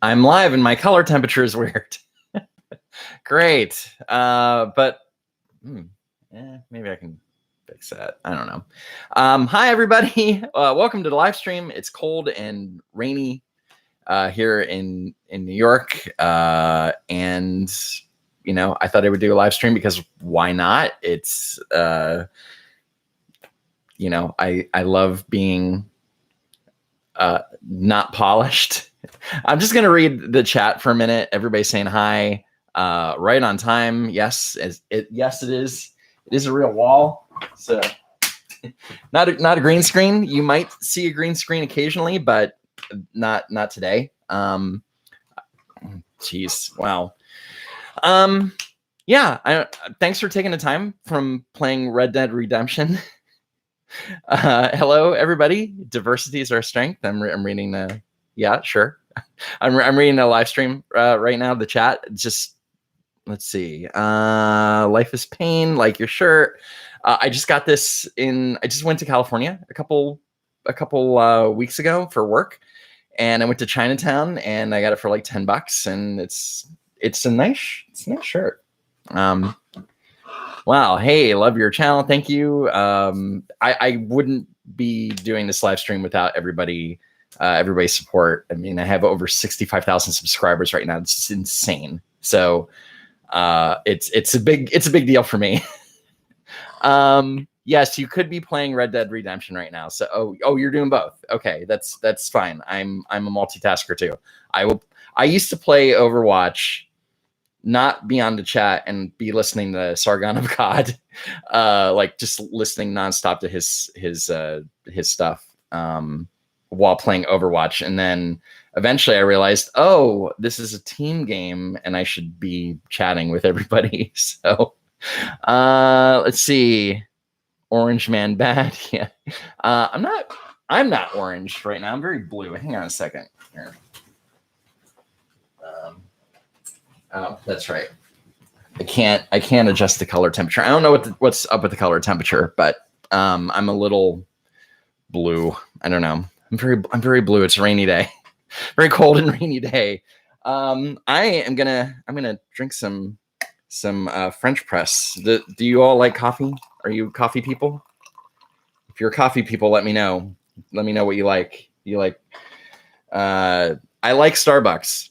I'm live and my color temperature is weird. Great. But maybe I can fix that. I don't know. Hi, everybody. Welcome to the live stream. It's cold and rainy here in New York. And, you know, I thought I would do a live stream because why not? It's, you know, I love being not polished. I'm just going to read the chat for a minute. Everybody's saying hi, right on time. Yes, yes, it is. It is a real wall. So not a green screen. You might see a green screen occasionally, but not today. Geez. Wow. Yeah. Thanks for taking the time from playing Red Dead Redemption. Hello, everybody. Diversity is our strength. I'm reading the. Yeah, sure. I'm reading a live stream right now. The chat. Just let's see. Life is pain. Like your shirt. I just got this in. I just went to California a couple weeks ago for work, and I went to Chinatown and I got it for like $10, and it's a nice shirt. Wow. Hey, love your channel. Thank you. I wouldn't be doing this live stream without everybody's support. I mean, I have over 65,000 subscribers right now. It's just insane. So it's a big deal for me. Yes, you could be playing Red Dead Redemption right now. So oh, you're doing both. Okay, that's fine. I'm a multitasker too. I used to play Overwatch, not be on the chat and be listening to Sargon of God, like just listening nonstop to his stuff while playing Overwatch. And then eventually I realized, oh, this is a team game and I should be chatting with everybody. So let's see. Orange man bad. Yeah. I'm not orange right now. I'm very blue. Hang on a second here. Oh, that's right. I can't adjust the color temperature. I don't know what's up with the color temperature, but I'm a little blue. I don't know. I'm very blue. It's a rainy day, very cold and rainy day. I'm gonna drink some French press. Do you all like coffee? Are you coffee people? If you're coffee people, let me know. Let me know what you like. I like Starbucks.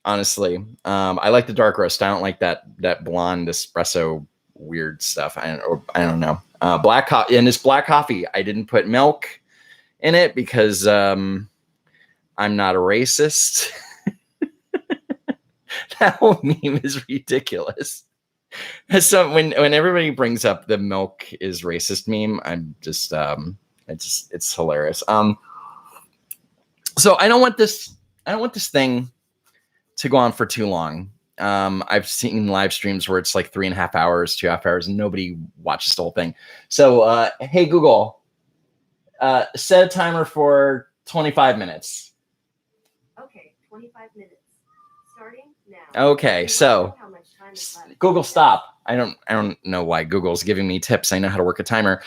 Honestly, I like the dark roast. I don't like that blonde espresso weird stuff. I don't know. Black coffee, and this black coffee, I didn't put milk in it because I'm not a racist. That whole meme is ridiculous. So when everybody brings up the milk is racist meme, I'm just it's hilarious. So I don't want this thing to go on for too long. I've seen live streams where it's like 3.5 hours, 2.5 hours, and nobody watches the whole thing. So, hey, Google, set a timer for 25 minutes. Okay, 25 minutes. Starting now. Okay, so Google, stop. I don't know why Google's giving me tips. I know how to work a timer.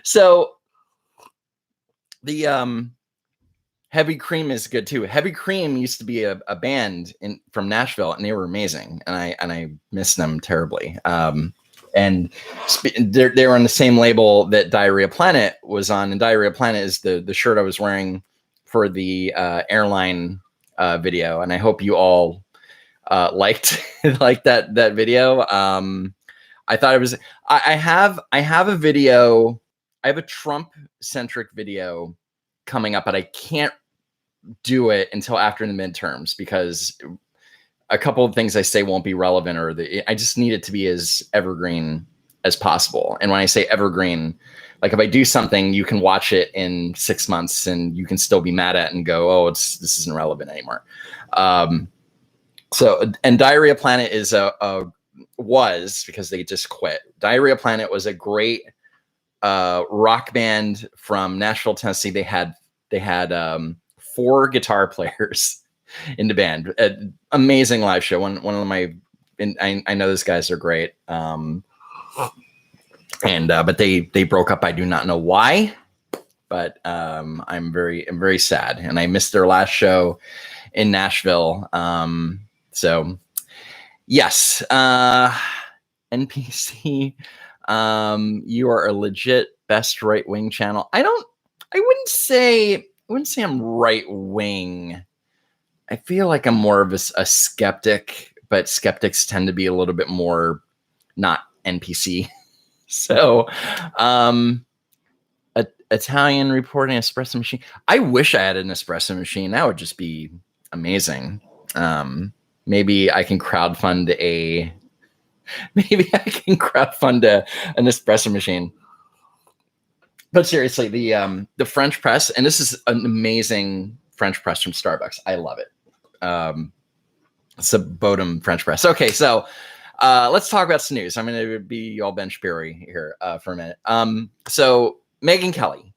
So the Heavy Cream is good too. Heavy Cream used to be a band from Nashville, and they were amazing, and I miss them terribly. And they were on the same label that Diarrhea Planet was on, and Diarrhea Planet is the shirt I was wearing for the airline video, and I hope you all liked that video. I thought it was. I have a video. I have a Trump-centric video coming up, but I can't do it until after the midterms because a couple of things I say won't be relevant, or I just need it to be as evergreen as possible. And when I say evergreen, like if I do something, you can watch it in 6 months and you can still be mad at it and go, oh, this isn't relevant anymore. So, and Diarrhea Planet was, because they just quit. Diarrhea Planet was a great rock band from Nashville, Tennessee. They had 4 guitar players in the band. Amazing live show. One of my, I know those guys are great. But they broke up. I do not know why. but I'm very sad, and I missed their last show in Nashville. So yes, NPC, you are a legit best right wing channel. I wouldn't say I'm right wing. I feel like I'm more of a skeptic, but skeptics tend to be a little bit more not NPC. So, Italian reporting espresso machine. I wish I had an espresso machine. That would just be amazing. Maybe I can crowdfund an espresso machine. But seriously, the French press, and this is an amazing French press from Starbucks. I love it. It's a Bodum French press. Okay, so let's talk about some news. I'm going to be all Ben Shapiro here for a minute. So Megyn Kelly,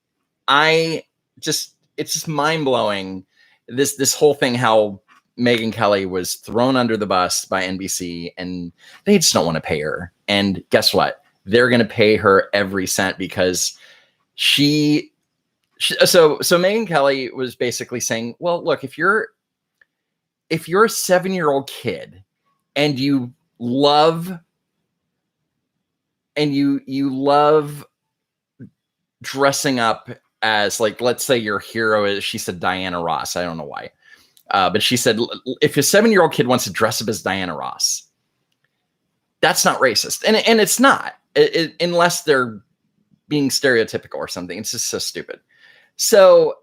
it's just mind blowing. This whole thing, how Megyn Kelly was thrown under the bus by NBC, and they just don't want to pay her. And guess what? They're going to pay her every cent because so Megyn Kelly was basically saying, well, look, if you're a 7-year-old kid and you love dressing up as, like, let's say your hero is, she said Diana Ross. I don't know why. But she said, if a 7-year-old kid wants to dress up as Diana Ross, that's not racist. And it's not, unless they're being stereotypical or something. It's just so stupid. So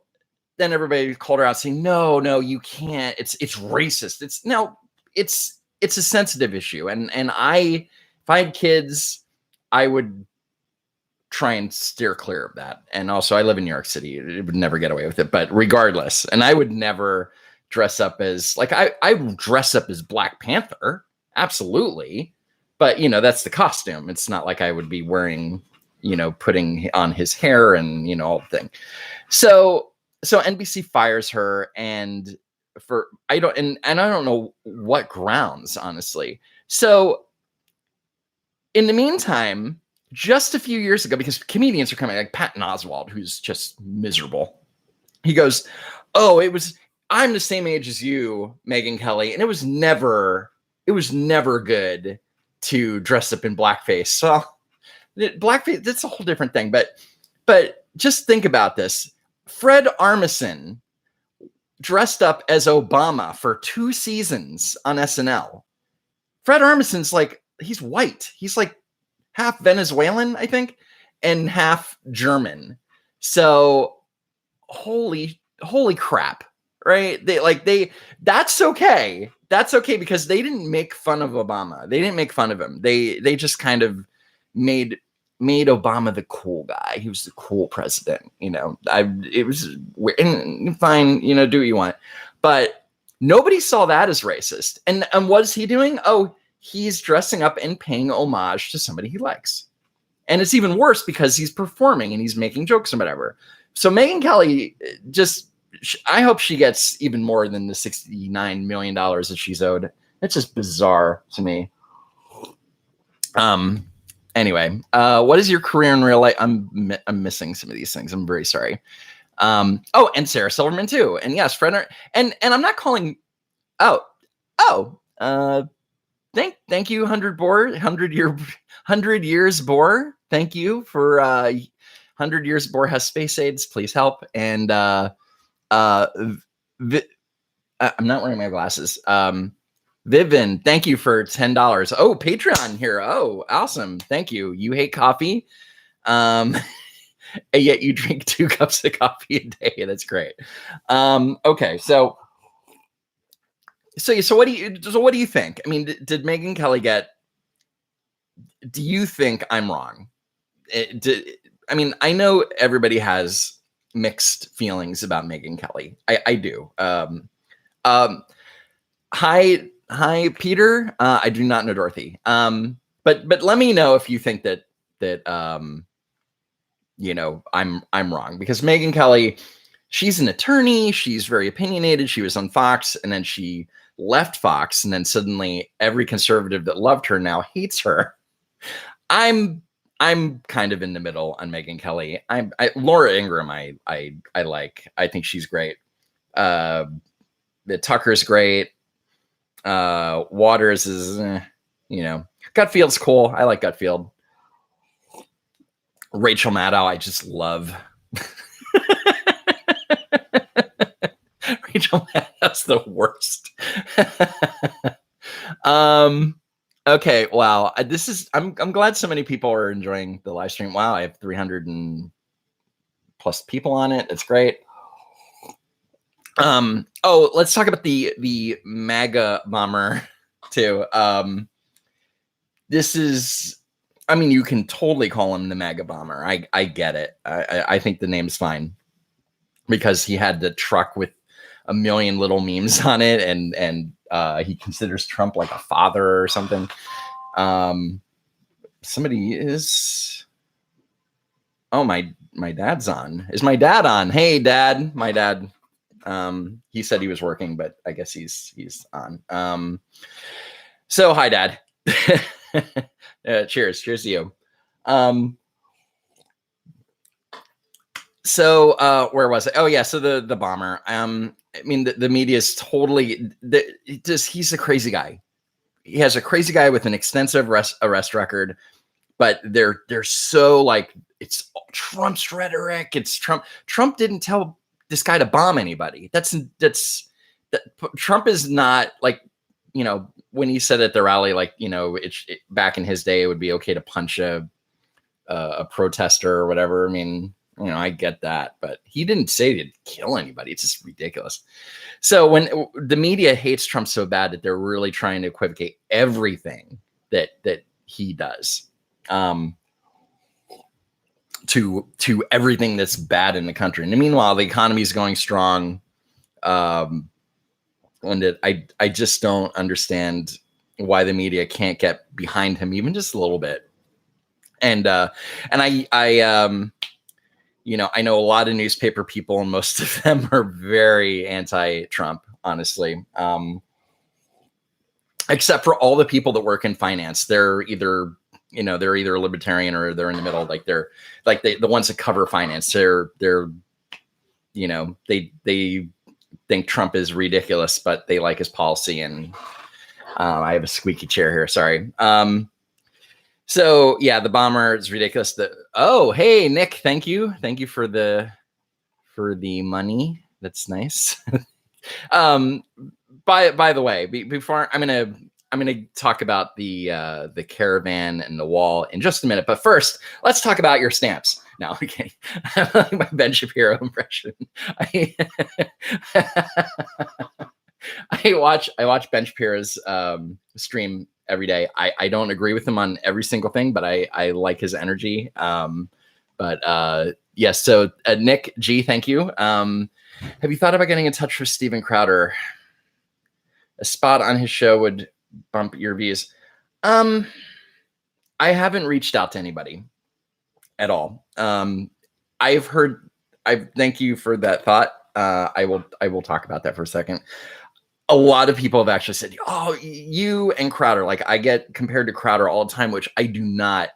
then everybody called her out saying, no, you can't. It's racist. It's a sensitive issue. And if I had kids, I would try and steer clear of that. And also I live in New York City. It would never get away with it, but regardless. And I would never dress up as, like, I dress up as Black Panther. Absolutely. But, that's the costume. It's not like I would be wearing, putting on his hair and, all the thing. So NBC fires her, and I don't know what grounds, honestly. So in the meantime, just a few years ago, because comedians are coming, like Patton Oswalt, who's just miserable. He goes, I'm the same age as you, Megyn Kelly, and it was never good to dress up in blackface. So blackface, that's a whole different thing. But just think about this. Fred Armisen dressed up as Obama for 2 seasons on SNL. Fred Armisen's he's white. He's like half Venezuelan, I think, and half German. So holy crap, right? That's okay. That's okay, because they didn't make fun of Obama. They didn't make fun of him. They just kind of made Obama the cool guy. He was the cool president. It was weird, and fine, do what you want. But nobody saw that as racist. And what is he doing? Oh, he's dressing up and paying homage to somebody he likes. And it's even worse because he's performing and he's making jokes and whatever. So Megyn Kelly, I hope she gets even more than the $69 million that she's owed. That's just bizarre to me. Anyway, what is your career in real life? I'm missing some of these things. I'm very sorry. And Sarah Silverman too. And yes, Fred, and I'm not calling out. Thank you, 100 years Boar. Thank you for 100 years Boar has space aids. Please help. And I'm not wearing my glasses. Vivin, thank you for $10. Oh, Patreon here. Oh, awesome. Thank you. You hate coffee. And yet you drink 2 cups of coffee a day. That's great. Okay. So what do you think? I mean, did Megyn Kelly do you think I'm wrong? I know everybody has mixed feelings about Megyn Kelly. I do. Hi, Peter. I do not know Dorothy. But let me know if you think that I'm wrong, because Megyn Kelly, she's an attorney. She's very opinionated. She was on Fox, and then she left Fox, and then suddenly every conservative that loved her now hates her. I'm I'm kind of in the middle on Megyn Kelly. Laura Ingraham. I like. I think she's great. The Tucker's great. Waters is, Gutfield's cool. I like Gutfield. Rachel Maddow, I just love. Rachel Maddow's the worst. Okay, wow. I'm glad so many people are enjoying the live stream. Wow, I have 300 and plus people on it. It's great. Let's talk about the MAGA bomber too. This is, you can totally call him the MAGA bomber. I get it. I think the name's fine because he had the truck with a million little memes on it, and he considers Trump like a father or something. Somebody is. Oh, my dad's on. Is my dad on? Hey, Dad. My dad. He said he was working, but I guess he's on. So hi, Dad. Cheers to you. So where was it? Oh yeah, so the bomber. The media is totally he's a crazy guy. He has a crazy guy with an extensive arrest record, but they're so like it's Trump's rhetoric. It's Trump. Trump didn't tell this guy to bomb anybody. Trump is not like, when he said at the rally, like, back in his day, it would be okay to punch a protester or whatever. I get that, but he didn't say to kill anybody. It's just ridiculous. So when the media hates Trump so bad that they're really trying to equivocate everything that he does, to everything that's bad in the country. And meanwhile, the economy is going strong. And I just don't understand why the media can't get behind him even just a little bit. And I know a lot of newspaper people, and most of them are very anti-Trump, honestly. Except for all the people that work in finance. They're either libertarian or they're in the middle. Like they're like the ones that cover finance. They're they think Trump is ridiculous, but they like his policy. And I have a squeaky chair here. Sorry. So yeah, the bomber is ridiculous. Hey Nick, thank you for the money. That's nice. By the way, before I'm gonna talk about the caravan and the wall in just a minute. But first, let's talk about your stamps. No, okay. I like my Ben Shapiro impression. I watch Ben Shapiro's stream every day. I don't agree with him on every single thing, but I like his energy. Yes. So Nick G, thank you. Have you thought about getting in touch with Steven Crowder? A spot on his show would bump your views. I haven't reached out to anybody at all. I thank you for that thought. I will talk about that for a second. A lot of people have actually said, "Oh, you and Crowder." Like I get compared to Crowder all the time, which I do not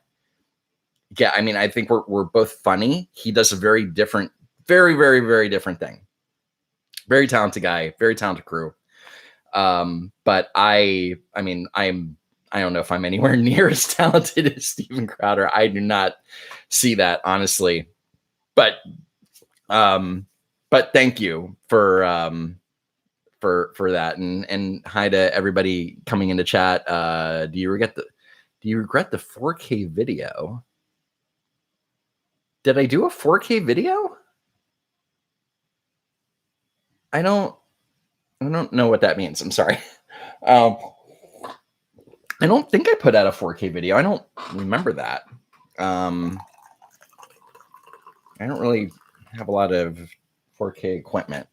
get. I think we're both funny. He does a very different, very, very, very different thing. Very talented guy, very talented crew. But I don't know if I'm anywhere near as talented as Steven Crowder. I do not see that, honestly. But thank you for that, and hi to everybody coming into chat. Do you regret the 4K video? Did I do a 4K video? I don't know what that means. I'm sorry. I don't think I put out a 4K video. I don't remember that. I don't really have a lot of 4K equipment.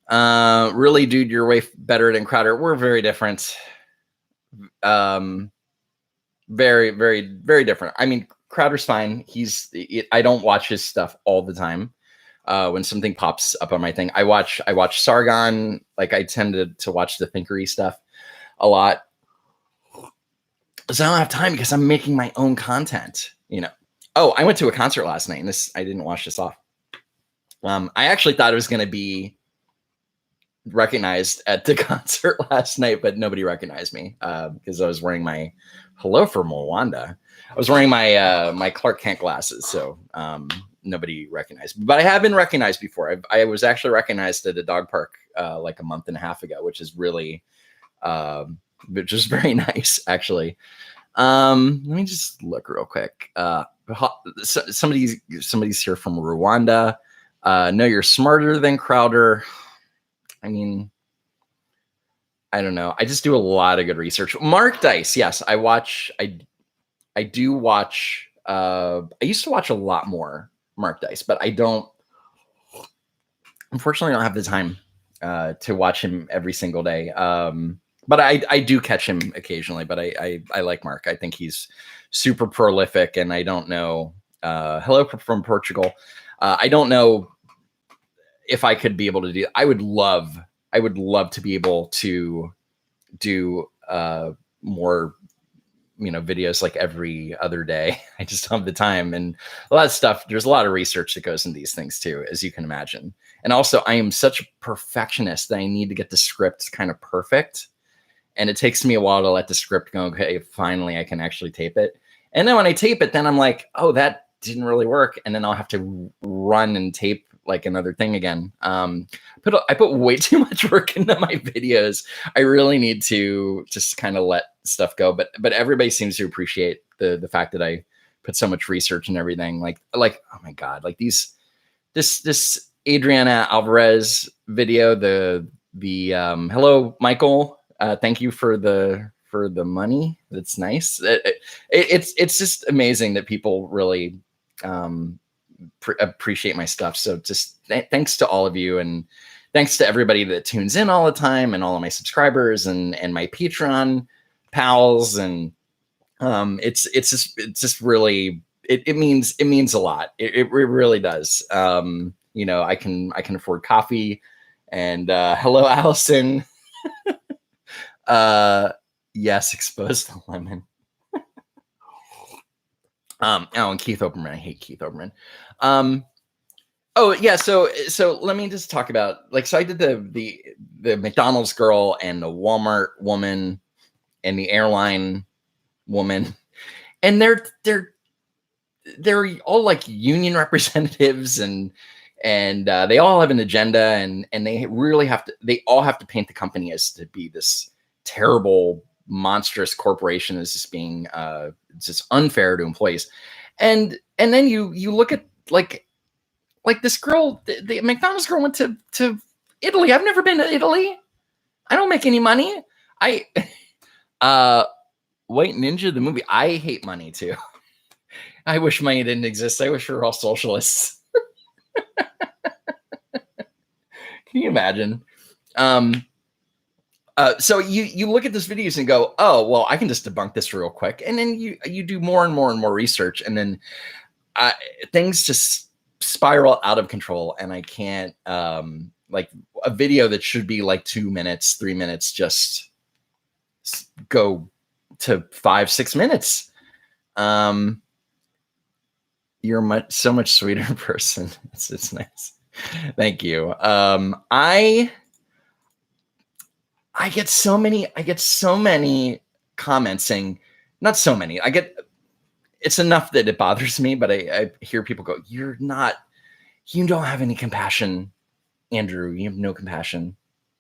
Really, dude, you're way better than Crowder. We're very different. Very, very, very different. Crowder's fine. I don't watch his stuff all the time. When something pops up on my thing, I watch Sargon. Like I tend to watch the Thinkery stuff a lot. So I don't have time because I'm making my own content, you know. Oh, I went to a concert last night, and I didn't wash this off. I actually thought it was going to be recognized at the concert last night, but nobody recognized me because I was wearing my hello from Rwanda. I was wearing my my Clark Kent glasses, so nobody recognized me. But I have been recognized before. I was actually recognized at a dog park like a month and a half ago, which is very nice, actually. Let me just look real quick. Somebody's here from Rwanda. No, you're smarter than Crowder. I mean, I don't know. I just do a lot of good research. Mark Dice, yes, I watch. I do watch. I used to watch a lot more Mark Dice, but I don't. Unfortunately, I don't have the time to watch him every single day. But I do catch him occasionally. But I like Mark. I think he's super prolific, and I don't know. Hello from Portugal. I don't know if I could be able to do. I would love to be able to do more, videos like every other day. I just don't have the time, and a lot of stuff. There's a lot of research that goes into these things too, as you can imagine. And also, I am such a perfectionist that I need to get the script kind of perfect. And it takes me a while to let the script go. Okay, finally, I can actually tape it. And then when I tape it, then I'm like, oh, that didn't really work. And then I'll have to run and tape like another thing again. I put way too much work into my videos. I really need to just kind of let stuff go. But everybody seems to appreciate the fact that I put so much research and everything. Like oh my god, like this Adriana Alvarez video. The hello Michael. Thank you for the money. That's nice. It's just amazing that people really appreciate my stuff. So just thanks to all of you, and thanks to everybody that tunes in all the time, and all of my subscribers and my Patreon pals. And it's just really it means a lot. It really does. I can afford coffee. And hello, Allison. Yes, expose the lemon. And Keith Oberman. I hate Keith Oberman. Oh yeah, so let me just talk about, like, so I did the McDonald's girl and the Walmart woman and the airline woman, and they're all like union representatives, and they all have an agenda, and they all have to paint the company as to be this terrible, monstrous corporation as just being just unfair to employees. And then you look at like this girl, the McDonald's girl went to Italy. I've never been to Italy. I don't make any money. White Ninja, the movie. I hate money too. I wish money didn't exist. I wish we were all socialists. Can you imagine? So you look at these videos and go, oh, well, I can just debunk this real quick. And then you do more and more and more research. And then things just spiral out of control. And I can't, like a video that should be like 2 minutes, 3 minutes, just go to 5-6 minutes. You're so much sweeter person. It's nice. Thank you. I get so many comments saying, not so many. It's enough that it bothers me, but I hear people go, you don't have any compassion, Andrew. You have no compassion.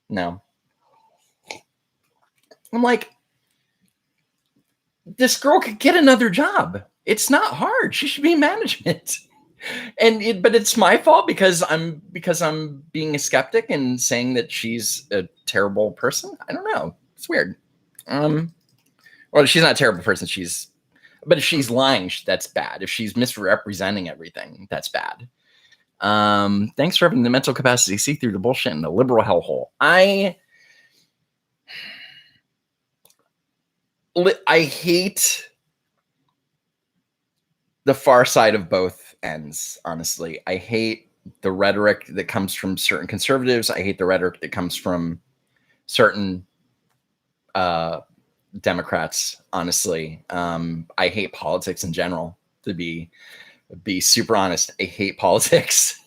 No. I'm like, this girl could get another job. It's not hard. She should be in management. But it's my fault because I'm being a skeptic and saying that she's a terrible person. I don't know. It's weird. Well, she's not a terrible person. But if she's lying, that's bad. If she's misrepresenting everything, that's bad. Thanks for having the mental capacity to see through the bullshit in the liberal hellhole. I hate the far side of both ends, honestly. I hate the rhetoric that comes from certain conservatives. I hate the rhetoric that comes from certain Democrats, honestly. I hate politics in general, to be super honest. I hate politics.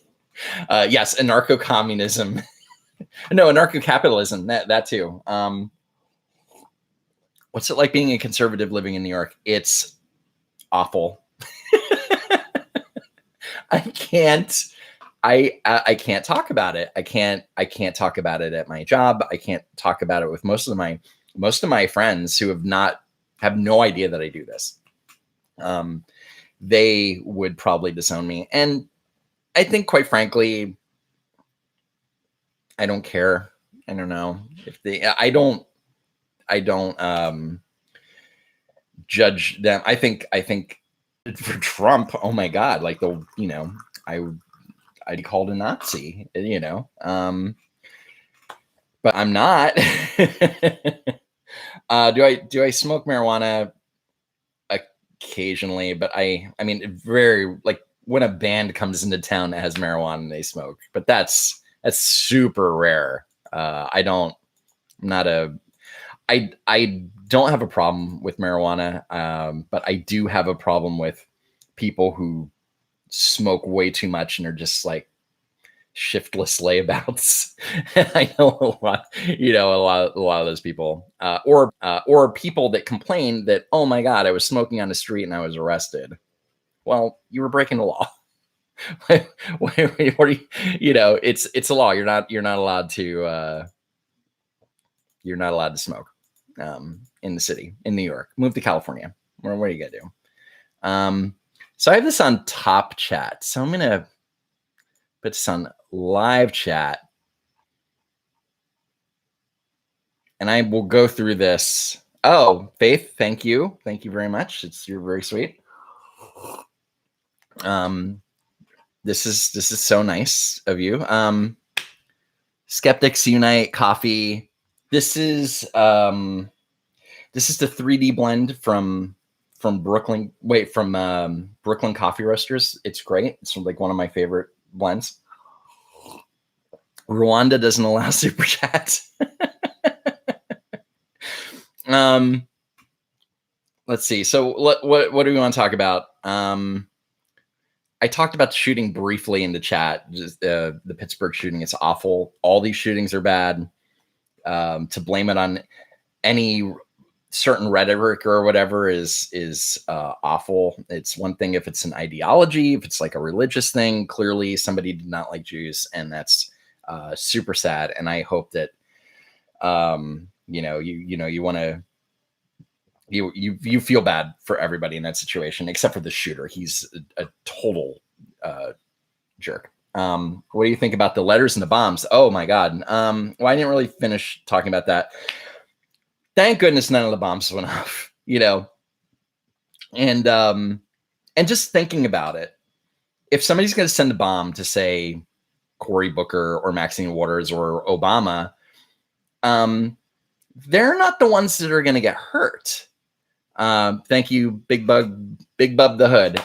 Yes, anarcho-communism. No, anarcho-capitalism, that too. What's it like being a conservative living in New York? It's awful. I can't talk about it. I can't talk about it at my job. I can't talk about it with most of my friends who have no idea that I do this. They would probably disown me. And I think, quite frankly, I don't care. I don't know if I don't judge them. I think for Trump, oh my God, like I'd called a Nazi, but I'm not. Do I smoke marijuana occasionally? But I mean, very, like, when a band comes into town that has marijuana and they smoke, but that's super rare. I don't have a problem with marijuana, but I do have a problem with people who smoke way too much and are just like shiftless layabouts. I know a lot of those people, or people that complain that, oh my God, I was smoking on the street and I was arrested. Well, you were breaking the law. What are it's a law. You're not allowed to smoke in the city, in New York. Move to California. What are you gonna do? So I have this on top chat. So I'm gonna put this on live chat, and I will go through this. Oh, Faith, thank you very much. You're very sweet. This is so nice of you. Skeptics Unite coffee. This is the 3D blend from Brooklyn. Brooklyn Coffee Roasters. It's great. It's like one of my favorite blends. Rwanda doesn't allow super chats. Let's see. So what do we want to talk about? I talked about the shooting briefly in the chat. Just the Pittsburgh shooting. It's awful. All these shootings are bad. To blame it on any certain rhetoric or whatever is awful. It's one thing if it's an ideology, if it's like a religious thing. Clearly, somebody did not like Jews, and that's super sad. And I hope that you want to. You feel bad for everybody in that situation, except for the shooter. He's a total jerk. What do you think about the letters and the bombs? Oh my God. Well, I didn't really finish talking about that. Thank goodness none of the bombs went off, and just thinking about it, if somebody's going to send a bomb to, say, Cory Booker or Maxine Waters or Obama, they're not the ones that are going to get hurt. Thank you, Big Bub the Hood.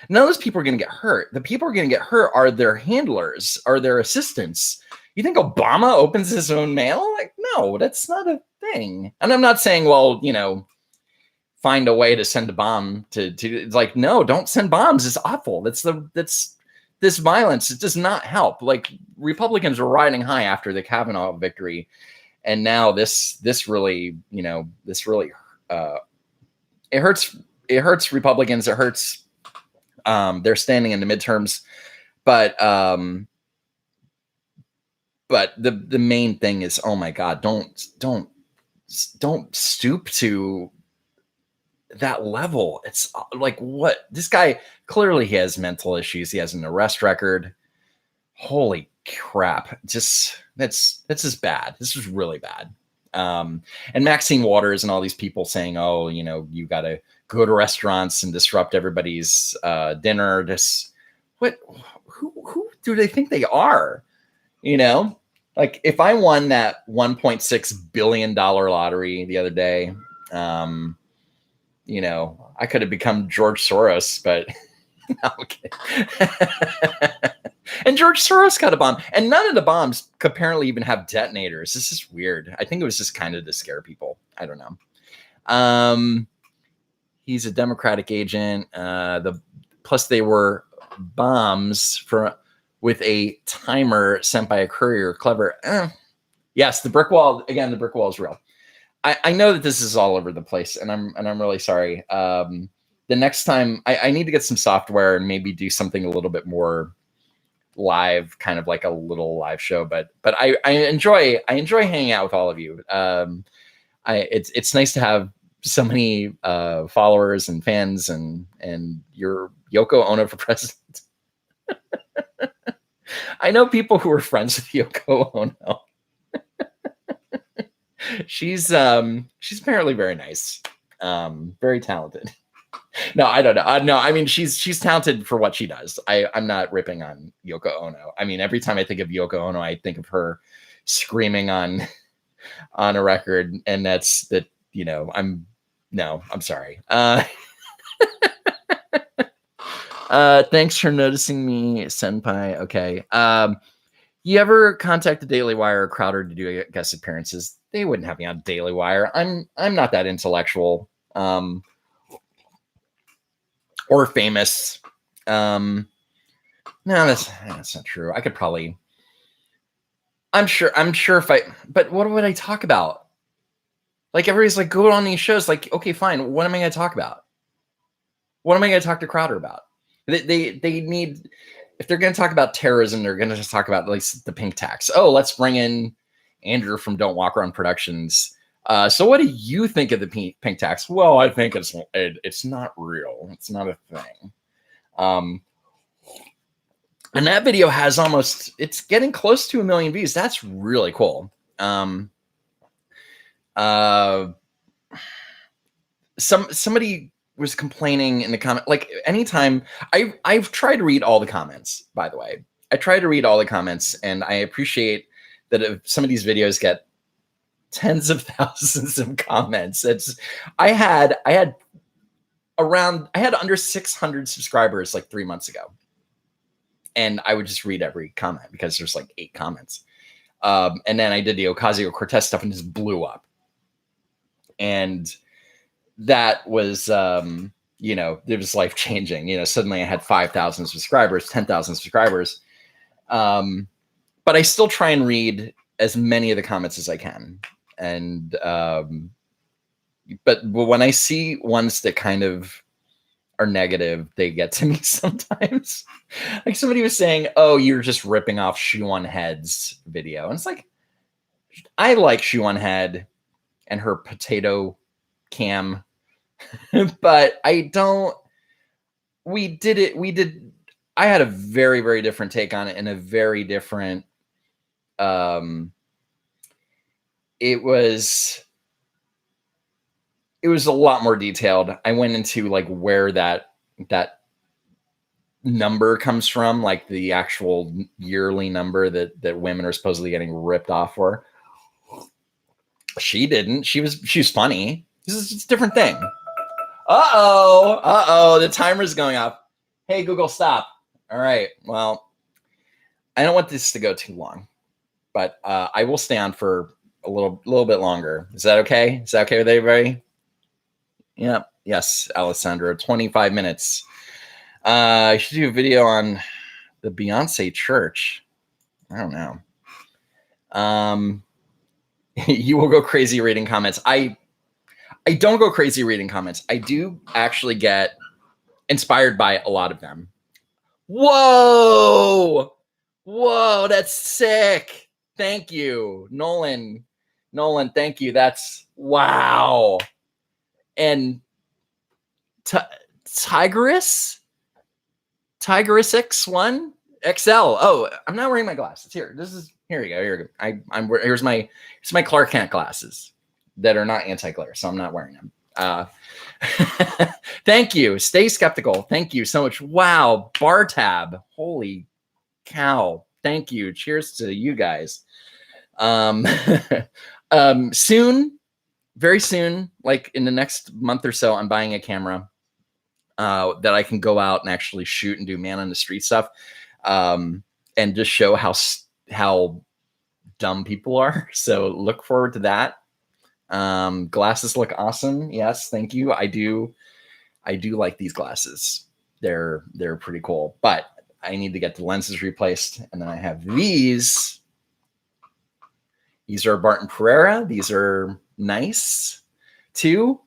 None of those people are going to get hurt. The people who are going to get hurt are their handlers, are their assistants. You think Obama opens his own mail? Like, no, that's not a thing. And I'm not saying, well, find a way to send a bomb to it's like, no, don't send bombs. It's awful. That's this violence. It does not help. Like, Republicans were riding high after the Kavanaugh victory, and now this really it hurts Republicans. It hurts their standing in the midterms. But the main thing is, oh my God, don't stoop to that level. It's like, what? This guy, clearly he has mental issues. He has an arrest record. Holy crap. That's just bad. This is really bad. And Maxine Waters and all these people saying, oh, you got to go to restaurants and disrupt everybody's dinner. Who do they think they are? Like, if I won that $1.6 billion lottery the other day, I could have become George Soros, but no, okay. And George Soros got a bomb, and none of the bombs apparently even have detonators. This is weird. I think it was just kind of to scare people. I don't know. He's a Democratic agent. Plus they were bombs with a timer sent by a courier. Clever. Yes, the brick wall again. The brick wall is real. I know that this is all over the place, and I'm really sorry. The next time I need to get some software and maybe do something a little bit more live, kind of like a little live show. But I enjoy hanging out with all of you. It's nice to have so many followers and fans, and your Yoko Ono for president. I know people who are friends with Yoko Ono. She's apparently very nice, very talented. No, I don't know. No, I mean she's talented for what she does. I'm not ripping on Yoko Ono. I mean, every time I think of Yoko Ono, I think of her screaming on a record, and that's that. You know, I'm sorry. Thanks for noticing me, Senpai. Okay. You ever contact the Daily Wire or Crowder to do guest appearances? They wouldn't have me on Daily Wire. I'm not that intellectual or famous. No, that's not true. I could probably. I'm sure if but what would I talk about? Like everybody's like, go on these shows. Like, okay, fine. What am I going to talk about? What am I going to talk to Crowder about? They need, if they're going to talk about terrorism, they're going to just talk about like the pink tax. Oh, let's bring in Andrew from Don't Walk Around Productions. So what do you think of the pink tax? Well, I think it's not real. It's not a thing. And that video has it's getting close to 1 million views. That's really cool. Somebody was complaining in the comment, like anytime I've tried to read all the comments, by the way. I try to read all the comments, and I appreciate that if some of these videos get tens of thousands of comments. I had under 600 subscribers like 3 months ago. And I would just read every comment because there's like 8 comments. And then I did the Ocasio-Cortez stuff and just blew up. And that was, it was life changing. Suddenly I had 5,000 subscribers, 10,000 subscribers. But I still try and read as many of the comments as I can. And, but when I see ones that kind of are negative, they get to me sometimes. Like somebody was saying, oh, you're just ripping off Shoe on Head's video. And it's like, I like Shoe on Head and her potato cam, but I had a very, very different take on it, and a very different, it was a lot more detailed. I went into like where that number comes from, like the actual yearly number that women are supposedly getting ripped off for. She didn't. She was funny. This is a different thing. Uh-oh. The timer's going off. Hey, Google, stop. All right. Well, I don't want this to go too long, but I will stay on for a little bit longer. Is that okay? Is that okay with everybody? Yep. Yes, Alessandra. 25 minutes. I should do a video on the Beyonce church. I don't know. You will go crazy reading comments. I don't go crazy reading comments. I do actually get inspired by a lot of them. Whoa, that's sick. Thank you, Nolan, thank you. That's wow. And Tigerus X1 XL. Oh, I'm not wearing my glasses. Here you go. Here's my Clark Kent glasses that are not anti-glare, so I'm not wearing them. Thank you. Stay skeptical. Thank you so much. Wow, bar tab. Holy cow. Thank you. Cheers to you guys. Soon, very soon, like in the next month or so, I'm buying a camera that I can go out and actually shoot and do man on the street stuff, and just show how dumb people are. So look forward to that. Glasses look awesome. Yes, thank you. I do like these glasses. They're pretty cool, but I need to get the lenses replaced. And then I have these. These are Barton Pereira. These are nice too.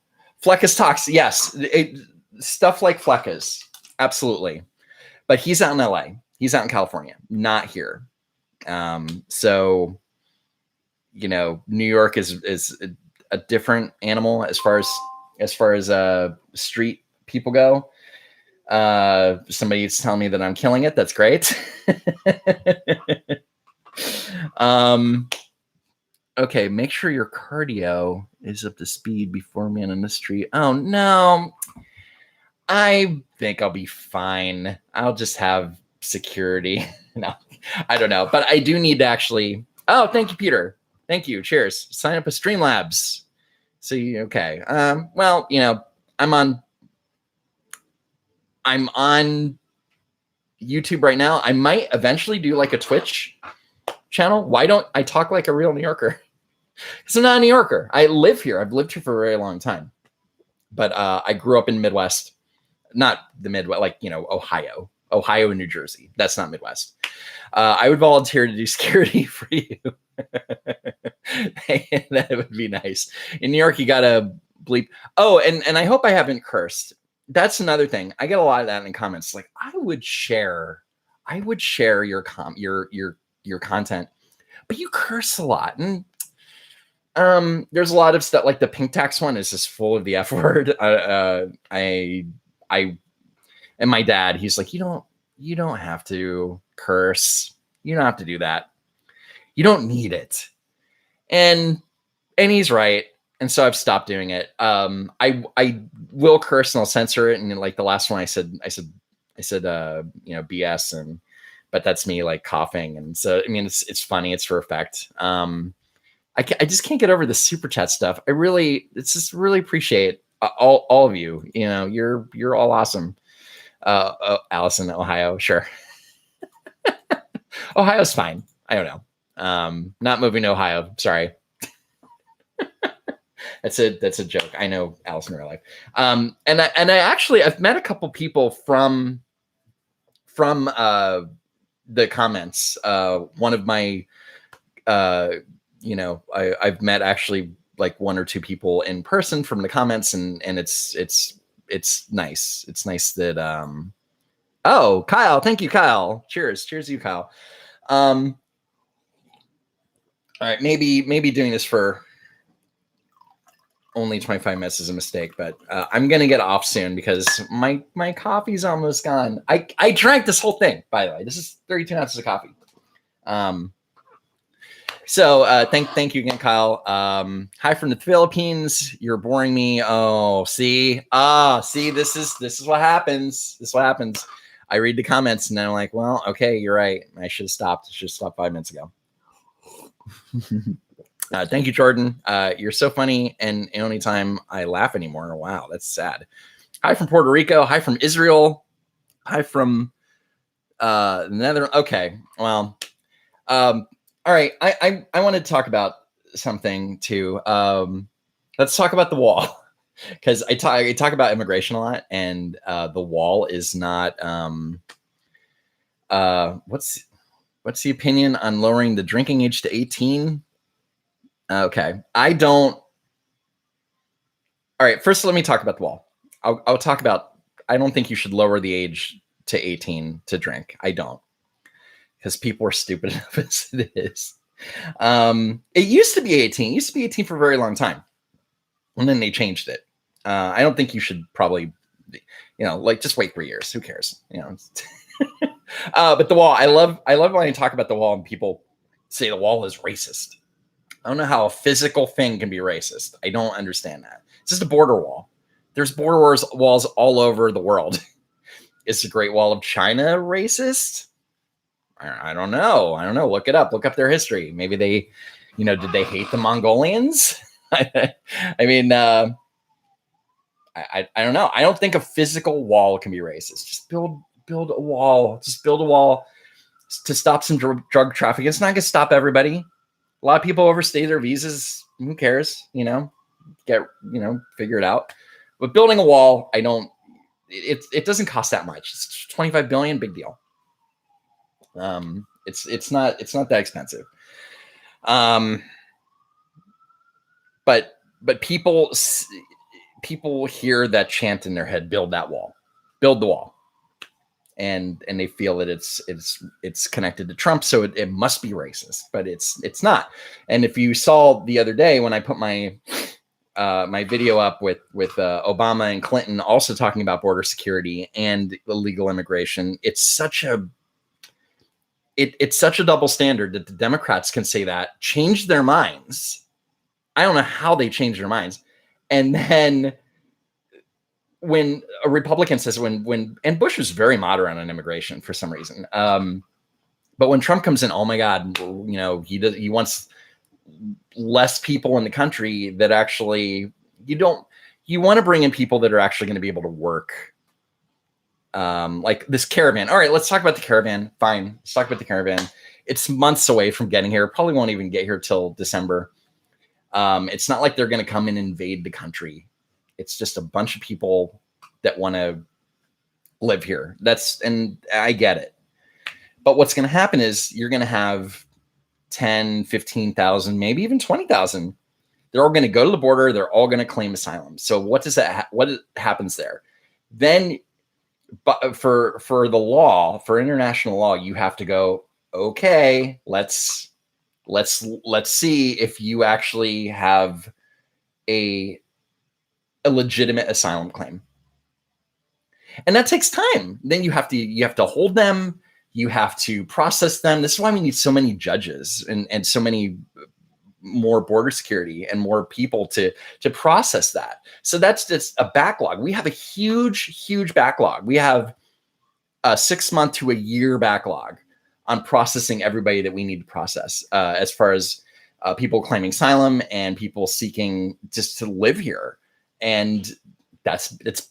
Flecka's talks. Yes. Stuff like Flecka's. Absolutely. But he's out in LA. He's out in California, not here. So, you know, New York is a different animal as far as street people go. Somebody's telling me that I'm killing it. That's great. Okay, make sure your cardio is up to speed before man in the street. Oh no, I think I'll be fine. I'll just have security. No, I don't know, but I do need to actually. Oh, thank you, Peter. Thank you. Cheers. Sign up with Streamlabs. See, okay. Well, you know, I'm on YouTube right now. I might eventually do like a Twitch channel. Why don't I talk like a real New Yorker? Because I'm not a New Yorker. I live here. I've lived here for a very long time. But I grew up in Midwest. Not the Midwest, like, you know, Ohio and New Jersey. That's not Midwest. I would volunteer to do security for you. That would be nice. In New York, you got to bleep. Oh, and I hope I haven't cursed. That's another thing. I get a lot of that in comments. Like, I would share your content, but you curse a lot. And there's a lot of stuff, like the pink tax one is just full of the F word. And my dad, he's like, you don't have to curse. You don't have to do that. You don't need it. And he's right. And so I've stopped doing it. I will curse and I'll censor it. And like the last one I said, you know, BS, but that's me like coughing. And so, I mean, it's funny. It's for effect. I just can't get over the super chat stuff. It's just really appreciate all of you. You know, you're all awesome. Allison, Ohio, sure. Ohio's fine. I don't know. Not moving to Ohio. Sorry. That's a joke. I know Allison in real life. And I actually I've met a couple people from the comments. One of my you know, I've met actually like one or two people in person from the comments, and it's nice. It's nice that oh, Kyle, thank you, Kyle. Cheers to you, Kyle. All right, maybe doing this for only 25 minutes is a mistake, but I'm gonna get off soon because my coffee's almost gone. I drank this whole thing, by the way. This is 32 ounces of coffee. So thank you again, Kyle. Hi from the Philippines. You're boring me. Oh, see, this is what happens. This is what happens. I read the comments and then I'm like, well, okay, you're right. I should have stopped. 5 minutes ago. Thank you, Jordan. You're so funny, and only time I laugh anymore. Wow, that's sad. Hi from Puerto Rico. Hi from Israel. Hi from Netherlands. Okay, well, all right. I want to talk about something too. Let's talk about the wall, because I talk about immigration a lot, and the wall is not. What's the opinion on lowering the drinking age to 18? Okay, I don't. All right, first let me talk about the wall. I'll talk about. I don't think you should lower the age to 18 to drink. I don't, because people are stupid enough as it is. It used to be 18. It used to be 18 for a very long time, and then they changed it. I don't think you should probably, like just wait 3 years. Who cares? But the wall, I love when I talk about the wall and people say the wall is racist. I don't know how a physical thing can be racist. I don't understand that. It's just a border wall. There's border walls all over the world. Is the Great Wall of China racist? I don't know. Look it up. Look up their history. Maybe they, did they hate the Mongolians? I mean, I don't know. I don't think a physical wall can be racist. Just build a wall. Just build a wall to stop some drug trafficking. It's not going to stop everybody. A lot of people overstay their visas. Who cares? figure it out. But building a wall, it doesn't cost that much. It's 25 billion, big deal. It's not that expensive. But people hear that chant in their head, build the wall. And they feel that it's connected to Trump, so it must be racist, but it's not. And if you saw the other day when I put my video up with Obama and Clinton also talking about border security and illegal immigration, it's such a double standard that the Democrats can say that, change their minds. I don't know how they change their minds, and then when a Republican says and Bush was very moderate on immigration for some reason, but when Trump comes in, oh my God, he wants less people in the country that actually you want to bring in people that are actually going to be able to work. Like this caravan. All right, let's talk about the caravan. Fine, let's talk about the caravan. It's months away from getting here. Probably won't even get here till December. It's not like they're going to come and invade the country. It's just a bunch of people that want to live here. And I get it. But what's going to happen is you're going to have 10, 15,000, maybe even 20,000. They're all going to go to the border. They're all going to claim asylum. So what happens there? Then, but for the law, for international law, you have to go, okay, let's see if you actually have a legitimate asylum claim. And that takes time. Then you have to hold them. You have to process them. This is why we need so many judges and so many more border security and more people to process that. So that's just a backlog. We have a huge backlog. We have a 6 month to a year backlog on processing everybody that we need to process, as far as people claiming asylum and people seeking just to live here. And it's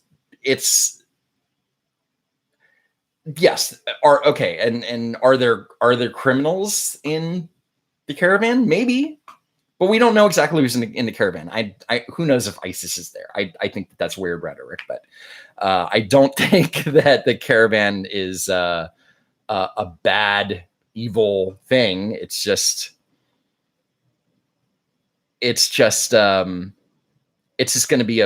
yes. And are there criminals in the caravan? Maybe, but we don't know exactly who's in the caravan. Who knows if ISIS is there? I think that's weird rhetoric, but I don't think that the caravan is a bad, evil thing. It's just going to be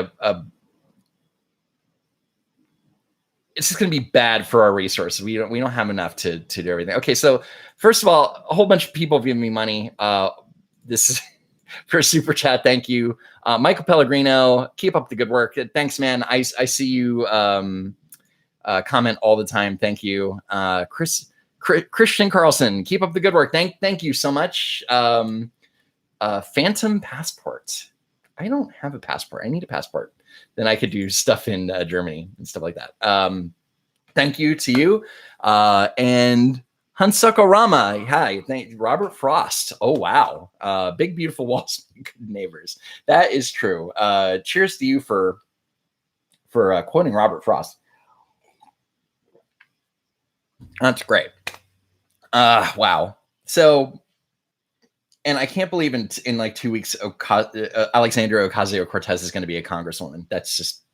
it's just going to be bad for our resources. We don't have enough to do everything. Okay, so first of all, a whole bunch of people have given me money. This is for a super chat. Thank you, Michael Pellegrino. Keep up the good work. Thanks, man. I see you comment all the time. Thank you, Christian Carlson. Keep up the good work. Thank you so much. Phantom passport. I don't have a passport. I need a passport. Then I could do stuff in Germany and stuff like that. Thank you to you. And Hansuko Rama. Hi. Thank Robert Frost. Oh, wow. Big, beautiful walls, good neighbors. That is true. Cheers to you for quoting Robert Frost. That's great. Wow. So, and I can't believe in like 2 weeks, Alexandria Ocasio-Cortez is going to be a congresswoman. That's just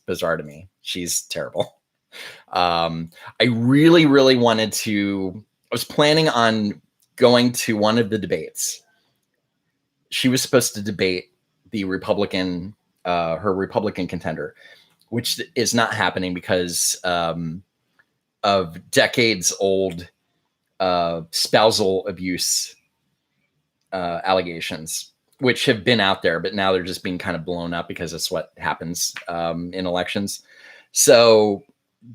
bizarre to me. She's terrible. I really, really wanted to. I was planning on going to one of the debates. She was supposed to debate the Republican, her Republican contender, which is not happening because of decades old spousal abuse allegations, which have been out there, but now they're just being kind of blown up because that's what happens in elections. So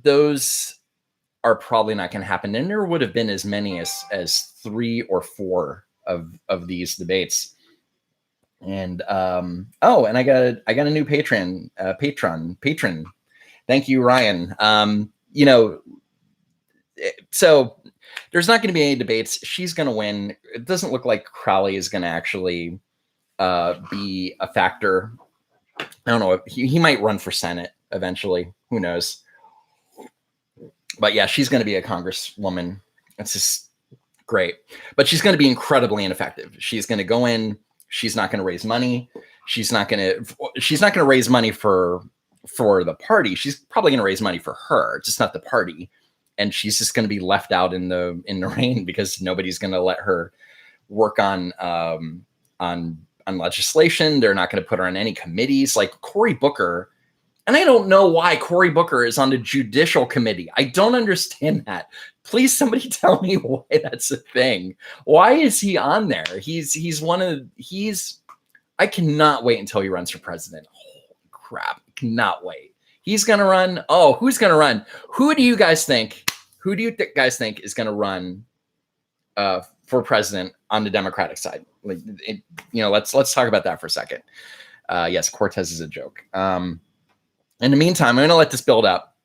those are probably not going to happen. And there would have been as many as 3 or 4 of these debates. And and I got a new patron. Thank you, Ryan. So there's not going to be any debates. She's going to win. It doesn't look like Crowley is going to actually be a factor. I don't know. He might run for Senate eventually. Who knows? But yeah, she's going to be a congresswoman. It's just great. But she's going to be incredibly ineffective. She's going to go in. She's not going to raise money. she's not going to raise money for the party. She's probably going to raise money for her, just not the party. And she's just going to be left out in the rain because nobody's going to let her work on legislation. They're not going to put her on any committees like Cory Booker. And I don't know why Cory Booker is on the Judicial Committee. I don't understand that. Please, somebody tell me why that's a thing. Why is he on there? I cannot wait until he runs for president. Holy crap. I cannot wait. He's going to run. Oh, who's going to run? Who do you guys think is going to run for president on the Democratic side? Let's talk about that for a second. Yes, Cortez is a joke. In the meantime, I'm going to let this build up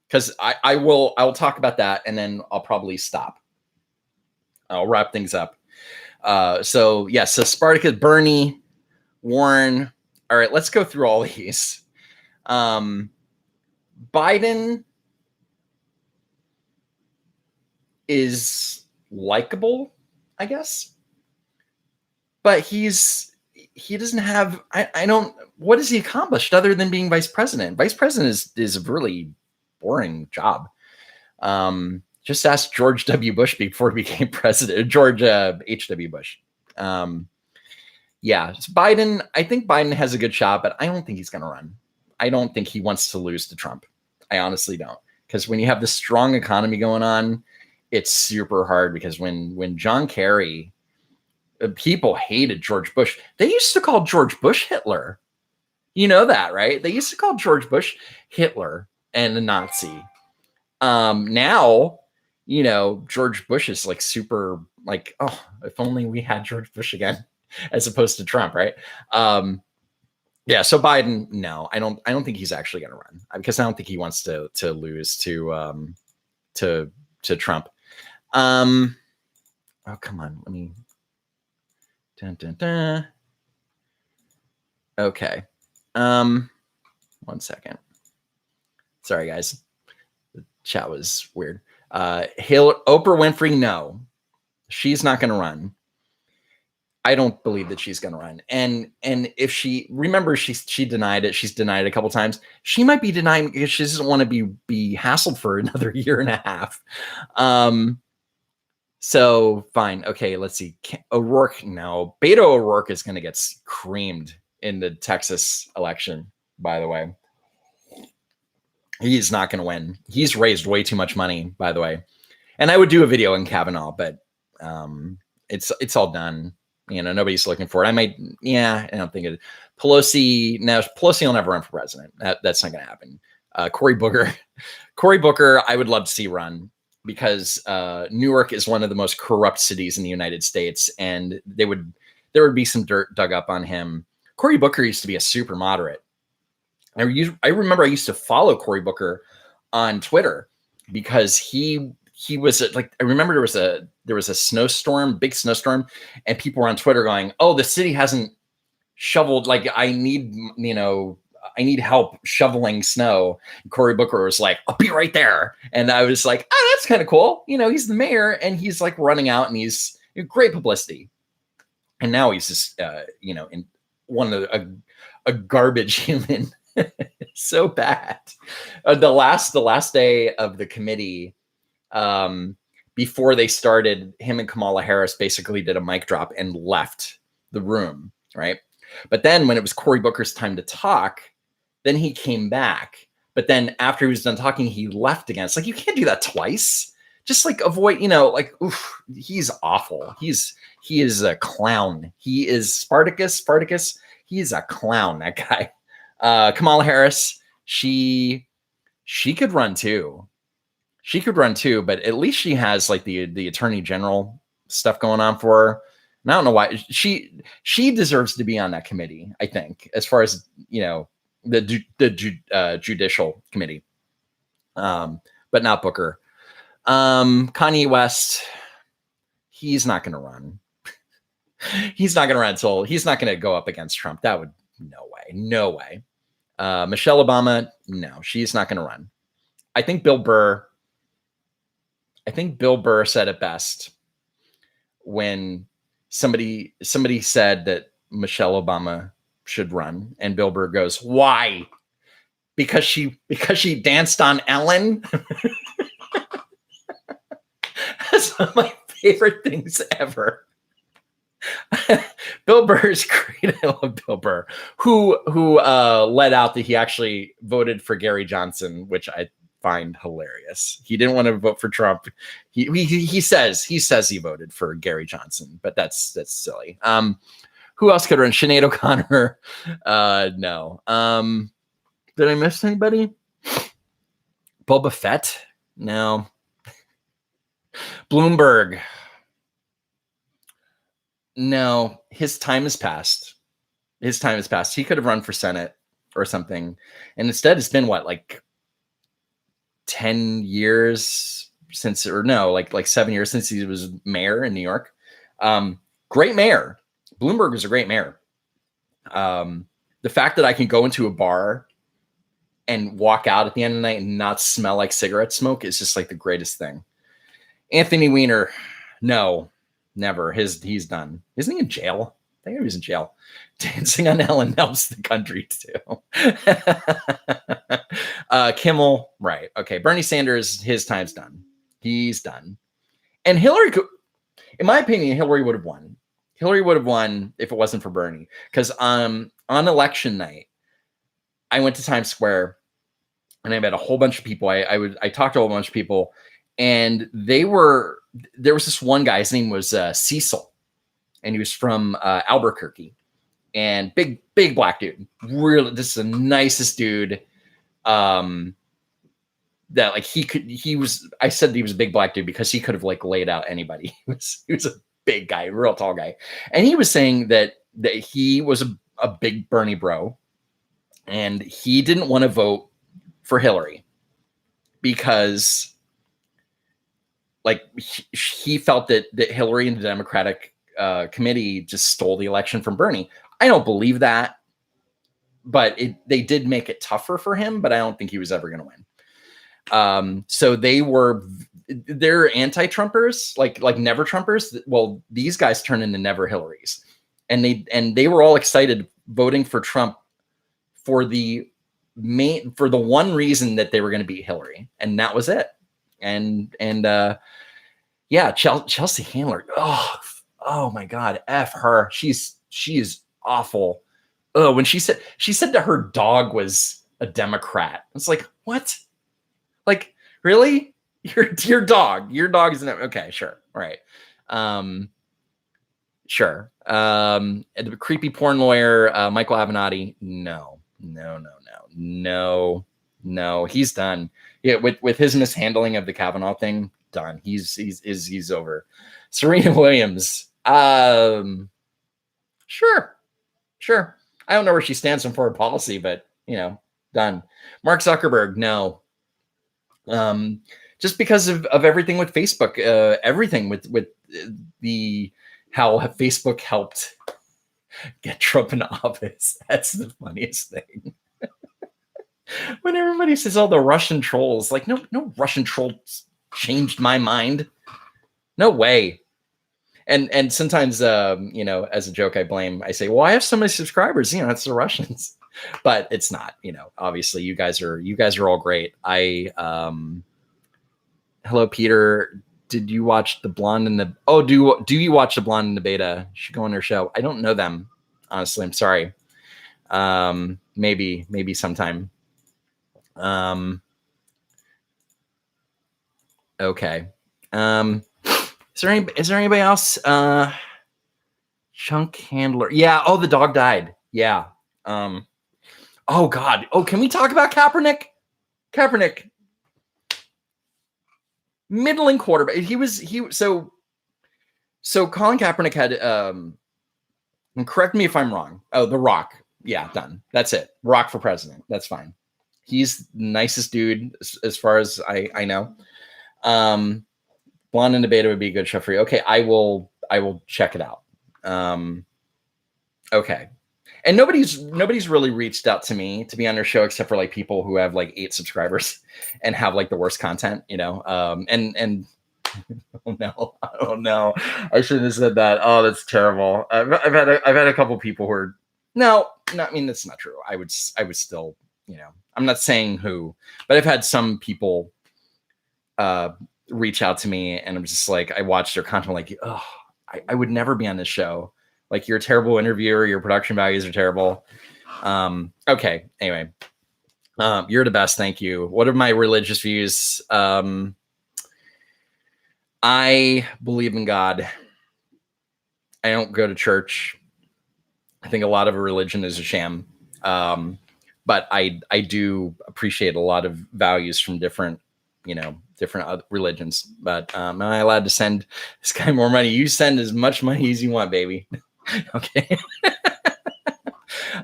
because I will talk about that and then I'll probably stop. I'll wrap things up. So Spartacus, Bernie, Warren. All right, let's go through all these. Biden is likable, I guess, but he doesn't have, what has he accomplished other than being vice president? Vice president is a really boring job. Just ask George W. Bush before he became president, George H.W. Bush. Biden, I think Biden has a good shot, but I don't think he's going to run. I don't think he wants to lose to Trump. I honestly don't. Because when you have this strong economy going on, it's super hard because when John Kerry, people hated George Bush. They used to call George Bush Hitler. You know that, right? They used to call George Bush Hitler and a Nazi. Now, George Bush is like super like, oh, if only we had George Bush again, as opposed to Trump, right? So Biden, no, I don't think he's actually going to run because I don't think he wants to lose to Trump. Oh, come on. Let me. Dun, dun, dun. Okay. 1 second. Sorry, guys. The chat was weird. Oprah Winfrey, no. She's not going to run. I don't believe that she's going to run. And if she denied it. She's denied it a couple times. She might be denying because she doesn't want to be hassled for another year and a half. So fine. Okay, let's see. O'Rourke, no. Beto O'Rourke is going to get creamed in the Texas election, by the way. He's not going to win. He's raised way too much money, by the way. And I would do a video in Kavanaugh, but it's all done. Nobody's looking for it. I don't think it. Pelosi will never run for president. That's not going to happen. Cory Booker, I would love to see run because Newark is one of the most corrupt cities in the United States, and there would be some dirt dug up on him. Cory Booker used to be a super moderate. I remember I used to follow Cory Booker on Twitter because he was like, I remember there was a snowstorm, big snowstorm, and people were on Twitter going, "Oh, the city hasn't shoveled. Like, I need help shoveling snow." And Cory Booker was like, "I'll be right there." And I was like, "Oh, that's kind of cool." He's the mayor and he's like running out and he's great publicity. And now he's just, in one of a garbage human. So bad. The last day of the committee, before they started, him and Kamala Harris basically did a mic drop and left the room, right? But then when it was Cory Booker's time to talk, then he came back. But then after he was done talking, he left again. It's like, you can't do that twice. Just like avoid, he's awful. He is a clown. He is Spartacus. He is a clown, that guy. Kamala Harris, she could run too. But at least she has like the attorney general stuff going on for her. And I don't know why she deserves to be on that committee. I think, as far as the judicial committee, but not Booker. Kanye West, he's not going to run. He's not going to run until he's not going to go up against Trump. That would no way. Michelle Obama, no, she's not going to run. I think Bill Burr said it best when somebody said that Michelle Obama should run. And Bill Burr goes, why? Because she danced on Ellen. That's one of my favorite things ever. Bill Burr is great. I love Bill Burr, who let out that he actually voted for Gary Johnson, which I find hilarious. He didn't want to vote for Trump. He says he voted for Gary Johnson, but that's silly. Who else could run? Sinead O'Connor. No. Did I miss anybody? Boba Fett? No. Bloomberg? No. His time has passed. He could have run for Senate or something. And instead, it's been what, like 10 years since, or no, like 7 years since he was mayor in New York. Great mayor. Bloomberg was a great mayor. The fact that I can go into a bar and walk out at the end of the night and not smell like cigarette smoke is just like the greatest thing. Anthony Weiner, no, never. He's done. Isn't he in jail? I think he was in jail. Dancing on Ellen helps the country too. Kimmel, right? Okay, Bernie Sanders, his time's done. He's done. And Hillary, in my opinion, Hillary would have won. Hillary would have won if it wasn't for Bernie. Because on election night, I went to Times Square and I met a whole bunch of people. I talked to a whole bunch of people, and there was this one guy, his name was Cecil, and he was from Albuquerque, and big black dude. Really, this is the nicest dude. That like I said he was a big black dude because he could have like laid out anybody. He was a big guy, real tall guy. And he was saying that he was a big Bernie bro, and he didn't want to vote for Hillary because like he felt that Hillary and the Democratic committee just stole the election from Bernie. I don't believe that, but they did make it tougher for him, but I don't think he was ever going to win. So they're anti-Trumpers, like never Trumpers. Well, these guys turn into never Hillarys, and they were all excited voting for Trump for the one reason that they were going to beat Hillary, and that was it. And yeah, Chelsea Handler. Oh my God, F her. She is awful. Oh, when she said that her dog was a Democrat. It's like, what? Like, really? Your dog is okay, sure. All right. Sure. The creepy porn lawyer, Michael Avenatti. No. He's done. Yeah, with his mishandling of the Kavanaugh thing, done. He's over. Serena Williams. Sure. I don't know where she stands on foreign policy, but done. Mark Zuckerberg, no. Just because of everything with Facebook, everything with the how Facebook helped get Trump in office. That's the funniest thing. When everybody says, "Oh, the Russian trolls," like no Russian trolls changed my mind. No way. And sometimes, as a joke, I say, well, I have so many subscribers, it's the Russians, but it's not, obviously you guys are all great. Hello, Peter. Did you watch The Blonde and the, do you watch The Blonde and the Beta? You should go on their show. I don't know them. Honestly, I'm sorry. Maybe sometime. Okay. Is there anybody else? Chunk Handler. Yeah. Oh, the dog died. Yeah. Oh God. Oh, can we talk about Kaepernick? Middling quarterback. So Colin Kaepernick had, and correct me if I'm wrong. Oh, The Rock. Yeah, done. That's it. Rock for president. That's fine. He's the nicest dude as far as I know. Blonde and the Beta would be a good show for you. Okay, I will check it out. Okay. And nobody's really reached out to me to be on their show except for like people who have like 8 subscribers and have like the worst content, and oh no, I shouldn't have said that. Oh, that's terrible. I've had a couple people who are, no, no, I mean, that's not true. I would still, I'm not saying who, but I've had some people reach out to me, and I'm just like, I watch their content, like, oh, I would never be on this show. Like, you're a terrible interviewer. Your production values are terrible. Okay. Anyway, you're the best. Thank you. What are my religious views? I believe in God. I don't go to church. I think a lot of a religion is a sham. But I do appreciate a lot of values from different other religions. But am I allowed to send this guy more money? You send as much money as you want, baby. Okay.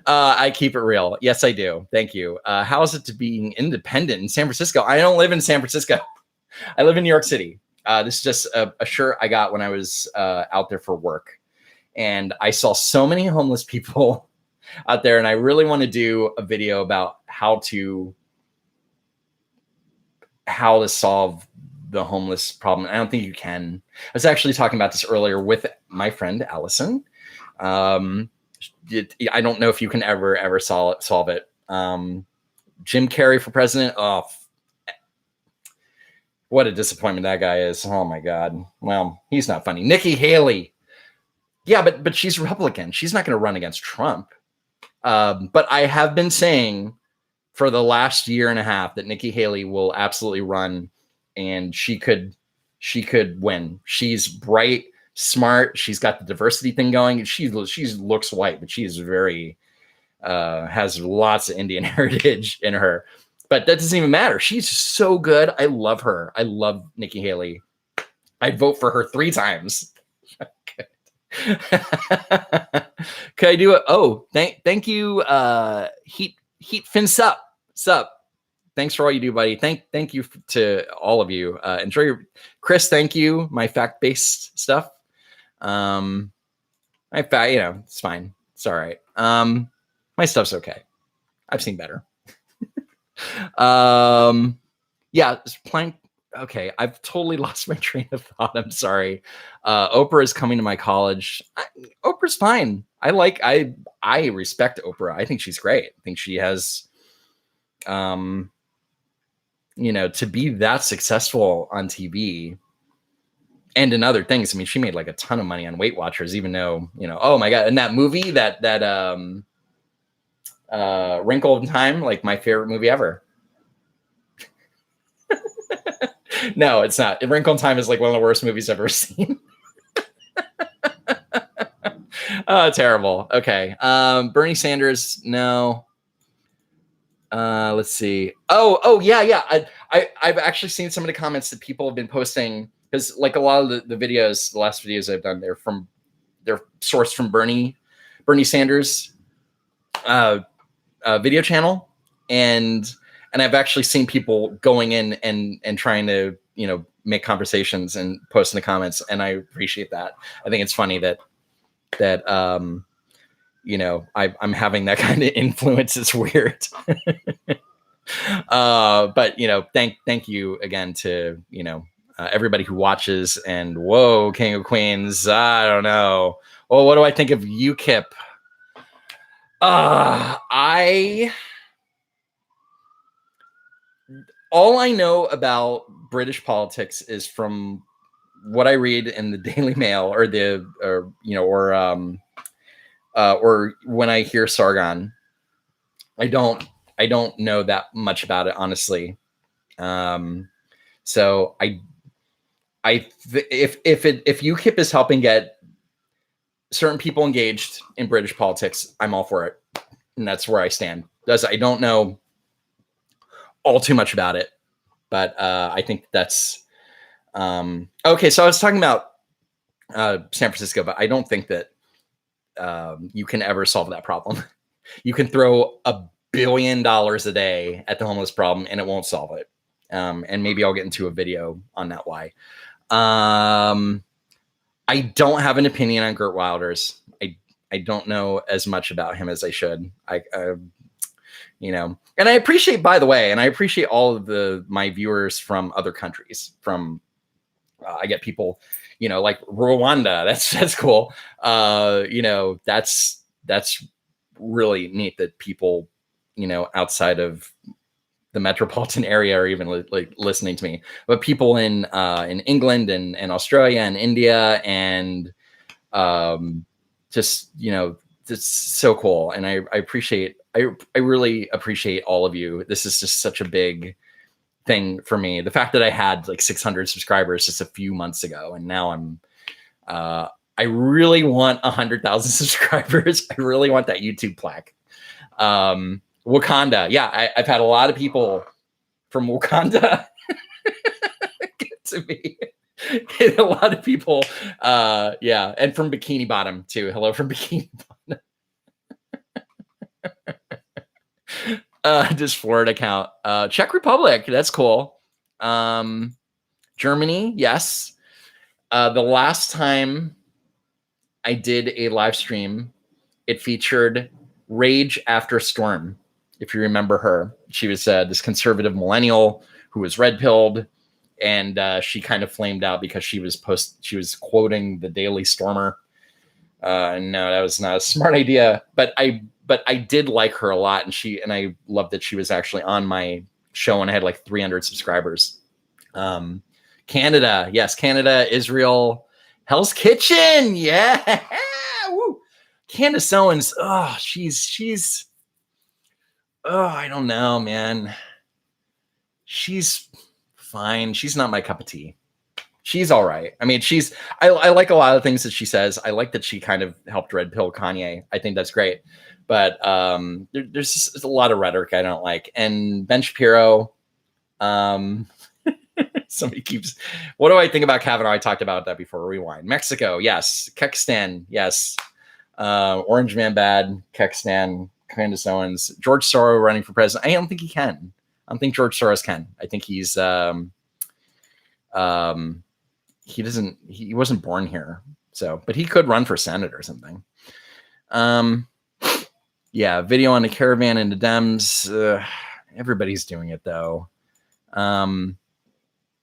I keep it real. Yes, I do. Thank you. How is it to being independent in San Francisco? I don't live in San Francisco. I live in New York City. This is just a shirt I got when I was out there for work. And I saw so many homeless people out there, and I really want to do a video about how to solve the homeless problem. I don't think you can. I was actually talking about this earlier with my friend Allison. I don't know if you can ever solve it. Jim Carrey for president. Oh, what a disappointment that guy is. Oh my God. Well, he's not funny. Nikki Haley. Yeah, but she's Republican. She's not going to run against Trump. But I have been saying for the last year and a half that Nikki Haley will absolutely run, and she could win. She's bright, smart. She's got the diversity thing going. She looks white, but she's very has lots of Indian heritage in her. But that doesn't even matter. She's so good. I love her. I love Nikki Haley. I'd vote for her 3 times. Could I do it? Oh, thank you, Heat Fin Sup. Thanks for all you do, buddy. Thank you to all of you. Enjoy your Chris. Thank you. My fact-based stuff. It's fine. It's all right. My stuff's okay. I've seen better. Yeah, plank. Okay, I've totally lost my train of thought. I'm sorry. Oprah is coming to my college. Oprah's fine. I respect Oprah. I think she's great. I think she has, to be that successful on TV and in other things. I mean, she made like a ton of money on Weight Watchers, even though, oh my God. And that movie, that Wrinkle in Time, like my favorite movie ever. No, it's not. Wrinkle in Time is like one of the worst movies I've ever seen. Oh, terrible. Okay. Bernie Sanders, no. Let's see. Oh, yeah. I've actually seen some of the comments that people have been posting, because like a lot of the videos, the last videos I've done, they're sourced from Bernie Sanders video channel, and I've actually seen people going in and trying to, make conversations and post in the comments. And I appreciate that. I think it's funny that I'm having that kind of influence. It's weird. But, thank you again to, everybody who watches. And whoa, King of Queens. I don't know. Well, what do I think of UKIP? All I know about British politics is from what I read in the Daily Mail or when I hear Sargon. I don't know that much about it, honestly. So if UKIP is helping get certain people engaged in British politics, I'm all for it, and that's where I stand. I don't know all too much about it, but I think that's okay. So I was talking about San Francisco, but I don't think that you can ever solve that problem. You can throw $1 billion a day at the homeless problem and it won't solve it. And maybe I'll get into a video on that why. I don't have an opinion on Gert Wilders. I don't know as much about him as I should. And I appreciate, by the way, and I appreciate all of my viewers from other countries. From I get people, like Rwanda. That's cool. That's really neat that people, outside of the metropolitan area are even like listening to me, but people in England and Australia and India and just, it's so cool. And I really appreciate all of you. This is just such a big thing for me. The fact that I had like 600 subscribers just a few months ago, and now I really want 100,000 subscribers. I really want that YouTube plaque. Wakanda. Yeah, I've had a lot of people from Wakanda get to me. A lot of people, yeah, and from Bikini Bottom too. Hello from Bikini Bottom. Just Florida count. Czech Republic, that's cool. Germany, yes. The last time I did a live stream, it featured Rage After Storm. If you remember her, she was this conservative millennial who was red-pilled, and she kind of flamed out because she was quoting the Daily Stormer. No, that was not a smart idea. But I did like her a lot, and I loved that she was actually on my show, and I had like 300 subscribers. Canada, yes, Canada, Israel, Hell's Kitchen, yeah. Woo. Candace Owens, she's I don't know, man. She's fine. She's not my cup of tea. She's all right. I mean, I like a lot of things that she says. I like that she kind of helped red pill Kanye. I think that's great. But there's just a lot of rhetoric I don't like. And Ben Shapiro, somebody keeps, what do I think about Kavanaugh? I talked about that before. Rewind. Mexico, yes. Kekistan, yes. Orange Man bad. Kekistan, Candace Owens. George Soros running for president. I don't think he can. I don't think George Soros can. I think he's he wasn't born here. So, but he could run for Senate or something. Yeah, video on the caravan and the Dems. Everybody's doing it though. And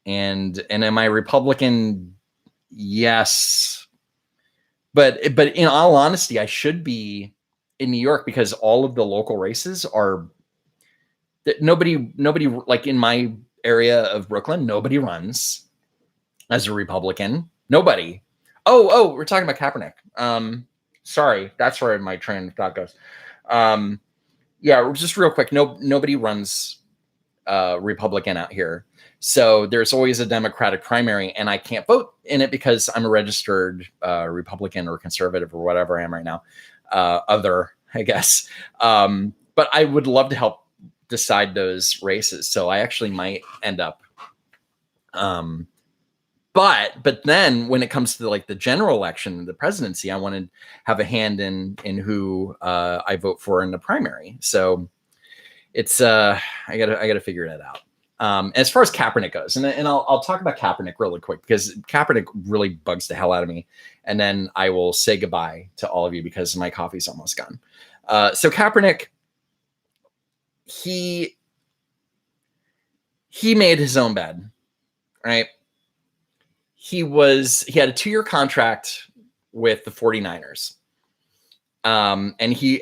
am I Republican? Yes. But in all honesty, I should be in New York because all of the local races are that nobody like in my area of Brooklyn, nobody runs as a Republican. Nobody. Oh, we're talking about Kaepernick. Sorry, that's where my train of thought goes. Yeah, just real quick. Nobody runs Republican out here. So there's always a Democratic primary, and I can't vote in it because I'm a registered Republican or conservative or whatever I am right now. I guess. But I would love to help decide those races. So I actually might end up. But then when it comes to like the general election, the presidency, I want to have a hand in who I vote for in the primary. So it's I gotta figure that out. As far as Kaepernick goes, and I'll talk about Kaepernick really quick because Kaepernick really bugs the hell out of me, and then I will say goodbye to all of you because my coffee's almost gone. So Kaepernick, he made his own bed, right? He had a 2-year contract with the 49ers. And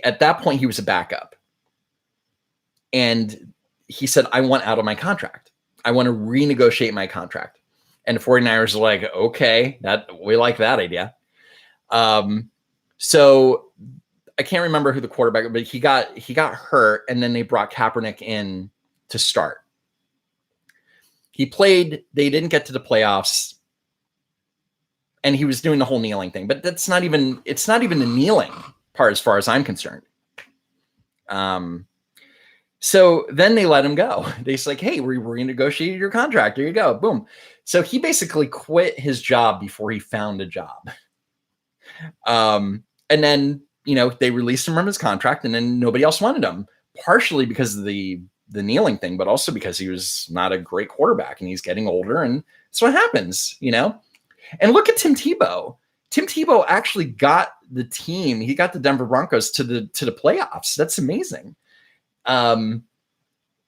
at that point he was a backup. And he said, I want out of my contract. I want to renegotiate my contract. And the 49ers are like, okay, we like that idea. So I can't remember who the quarterback, but he got hurt, and then they brought Kaepernick in to start. He played, they didn't get to the playoffs, and he was doing the whole kneeling thing, but it's not even the kneeling part as far as I'm concerned. So then they let him go. They said, like, hey, we renegotiated your contract. Here you go. Boom. So he basically quit his job before he found a job. And then, they released him from his contract, and then nobody else wanted him, partially because of the kneeling thing, but also because he was not a great quarterback and he's getting older, and that's what happens, And look at Tim Tebow. Tim Tebow actually got the team. He got the Denver Broncos to the playoffs. That's amazing. And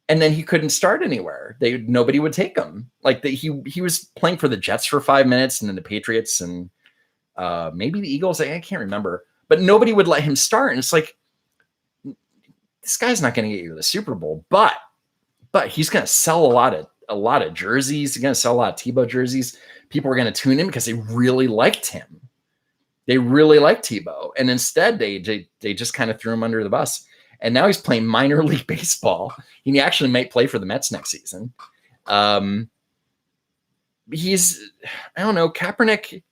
then he couldn't start anywhere. Nobody would take him. Like he was playing for the Jets for 5 minutes, and then the Patriots, and maybe the Eagles. I can't remember, but nobody would let him start. And it's like, this guy's not going to get you to the Super Bowl, but he's going to sell a lot of jerseys. He's going to sell a lot of Tebow jerseys. People are going to tune in because they really liked him. They really liked Tebow, and instead they just kind of threw him under the bus. And now he's playing minor league baseball. He actually might play for the Mets next season. I don't know, Kaepernick.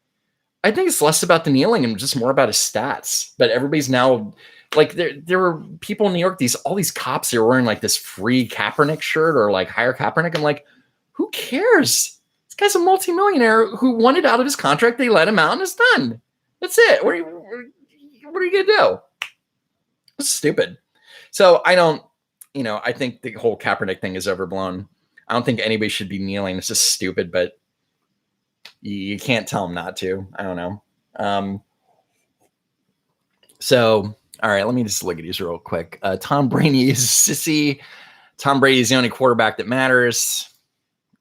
I think it's less about the kneeling and just more about his stats. But everybody's now like, there were people in New York, all these cops, they were wearing like this free Kaepernick shirt or like hire Kaepernick. I'm like, who cares? This guy's a multimillionaire who wanted out of his contract. They let him out and it's done. That's it. What are you going to do? It's stupid. So I don't, I think the whole Kaepernick thing is overblown. I don't think anybody should be kneeling. It's just stupid, but you can't tell them not to. I don't know. So, all right, let me just look at these real quick. Tom Brady is sissy. Tom Brady is the only quarterback that matters.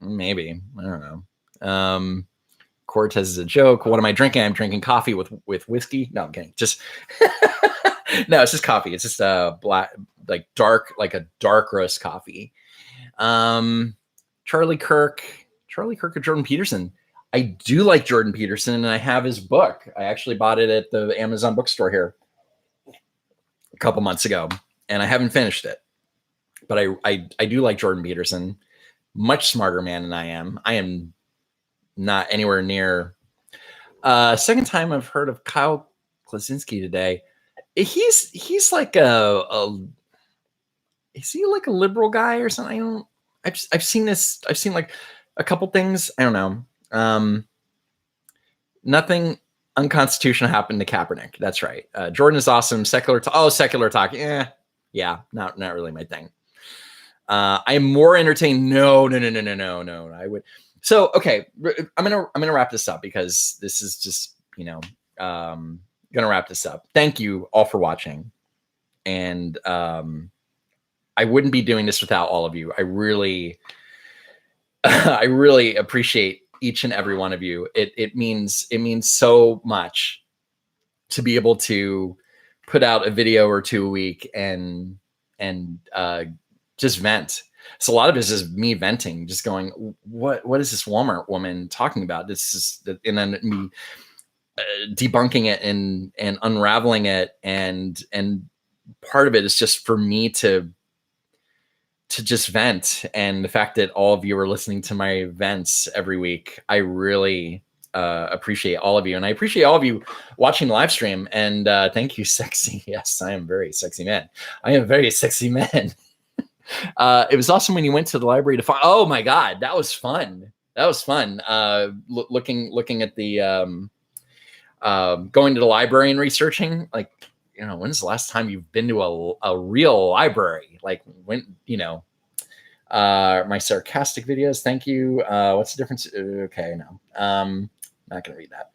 Maybe. I don't know. Cortez is a joke. What am I drinking? I'm drinking coffee with whiskey. No, I'm kidding. Just no, it's just coffee. It's just black, like a dark roast coffee. Charlie Kirk or Jordan Peterson. I do like Jordan Peterson, and I have his book. I actually bought it at the Amazon bookstore here a couple months ago, and I haven't finished it. But I do like Jordan Peterson. Much smarter man than I am. I am not anywhere near. Second time I've heard of Kyle Klasinski today. He's like is he like a liberal guy or something? I've seen this. I've seen like a couple things. I don't know. Nothing unconstitutional happened to Kaepernick. That's right. Jordan is awesome. Secular talk. Yeah. Not really my thing. I am more entertained. No. I would. So, okay, I'm gonna wrap this up because this is just, gonna wrap this up. Thank you all for watching. And I wouldn't be doing this without all of you. I really appreciate each and every one of you. It means so much to be able to put out a video or two a week and just vent. So a lot of this is me venting, just going, what is this Walmart woman talking about? This is, and then me debunking it and unraveling it. And part of it is just for me to just vent. And the fact that all of you are listening to my vents every week, I really appreciate all of you. And I appreciate all of you watching the live stream. And thank you, sexy. Yes, I am a very sexy man. I am a very sexy man. It was awesome when you went to the library to find. Oh my God, that was fun. Looking at the going to the library and researching. Like, when's the last time you've been to a real library? Like when my sarcastic videos. Thank you. What's the difference? Okay, no, not gonna read that.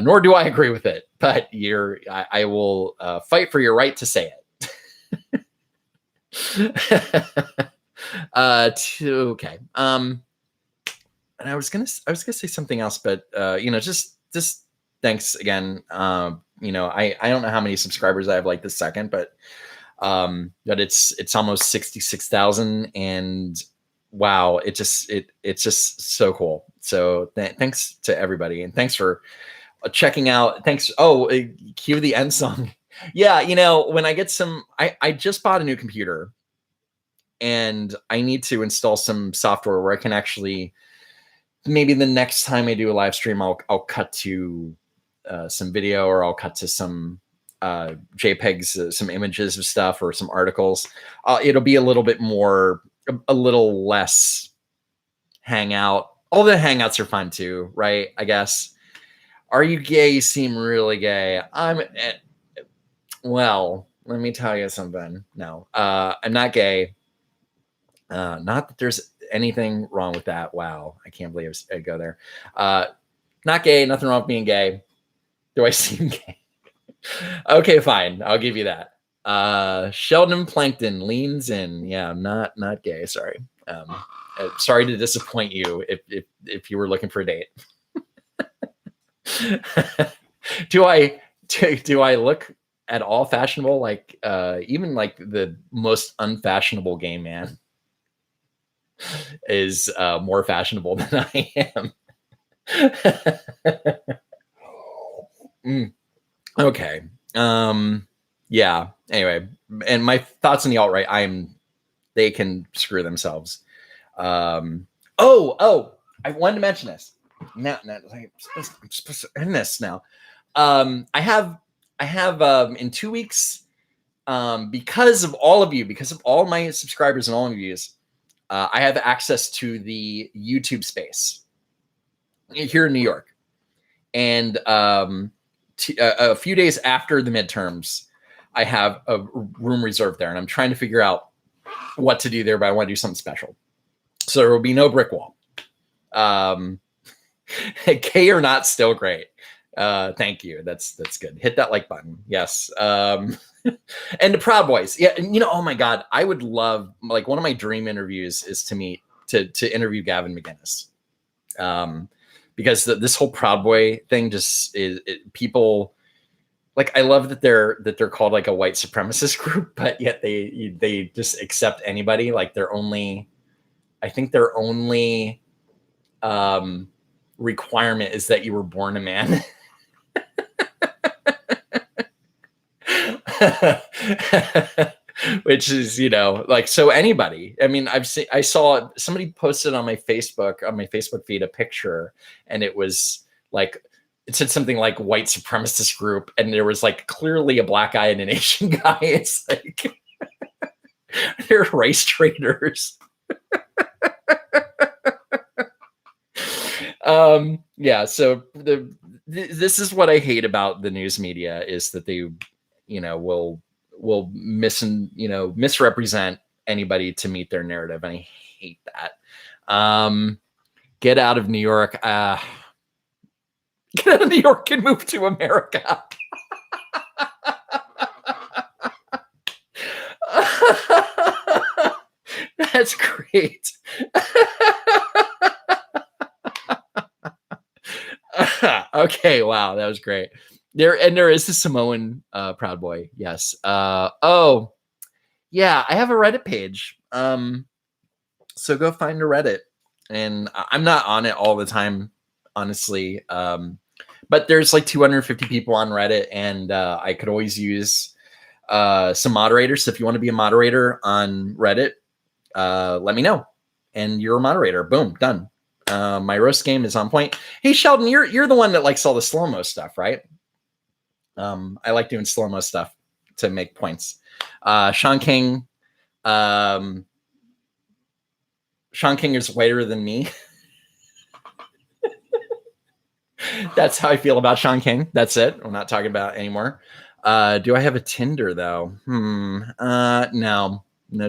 Nor do I agree with it. But I will fight for your right to say it. Okay. And I was gonna say something else, but just thanks again. I don't know how many subscribers I have like this second, but it's almost 66,000, and wow, it's just so cool. So thanks to everybody, and thanks for checking out. Thanks. Oh, cue the end song. Yeah, when I get I just bought a new computer, and I need to install some software where I can actually, maybe the next time I do a live stream, I'll cut to some video, or I'll cut to some JPEGs, some images of stuff, or some articles. It'll be a little bit more, a little less hangout. All the hangouts are fun too, right? I guess. Are you gay? You seem really gay. Well, let me tell you something. No, I'm not gay. Not that there's anything wrong with that. Wow, I can't believe I go there. Not gay. Nothing wrong with being gay. Do I seem gay? Okay, fine. I'll give you that. Sheldon Plankton leans in. Yeah, I'm not gay. Sorry. Sorry to disappoint you if you were looking for a date. Do I look at all fashionable. Like even like the most unfashionable gay man is more fashionable than I am. Okay. Yeah. Anyway, and my thoughts on the alt-right, they can screw themselves. I wanted to mention this. Now, I'm supposed to end this now. I have in 2 weeks, because of all of you, because of all my subscribers and all of you, I have access to the YouTube space here in New York. And a few days after the midterms, I have a room reserved there, and I'm trying to figure out what to do there, but I want to do something special. So there will be no brick wall. Gay or not, still great. Thank you. That's good. Hit that like button. Yes. And the Proud Boys. Yeah. And, oh my God, I would love, like, one of my dream interviews is to interview Gavin McInnes. Because this whole Proud Boy thing just is people, like, I love that they're called like a white supremacist group, but yet they just accept anybody. Like I think their only requirement is that you were born a man. Which is, like, so anybody. I mean, I saw somebody posted on my Facebook feed a picture, and it was like, it said something like white supremacist group, and there was like clearly a black guy and an Asian guy. It's like they're race traitors. Yeah, so this is what I hate about the news media, is that they will misrepresent anybody to meet their narrative, and I hate that. Get out of New York. Get out of New York and move to America. That's great. Okay, wow, that was great. There is a Samoan Proud Boy. Yes. Oh, yeah, I have a Reddit page. So go find a Reddit. And I'm not on it all the time, honestly. But there's like 250 people on Reddit, and I could always use some moderators. So if you want to be a moderator on Reddit, let me know. And you're a moderator. Boom, done. My roast game is on point. Hey, Sheldon, you're the one that likes all the slow-mo stuff, right? I like doing slow-mo stuff to make points. Sean King. Sean King is whiter than me. That's how I feel about Sean King. That's it. We're not talking about it anymore. Do I have a Tinder though? No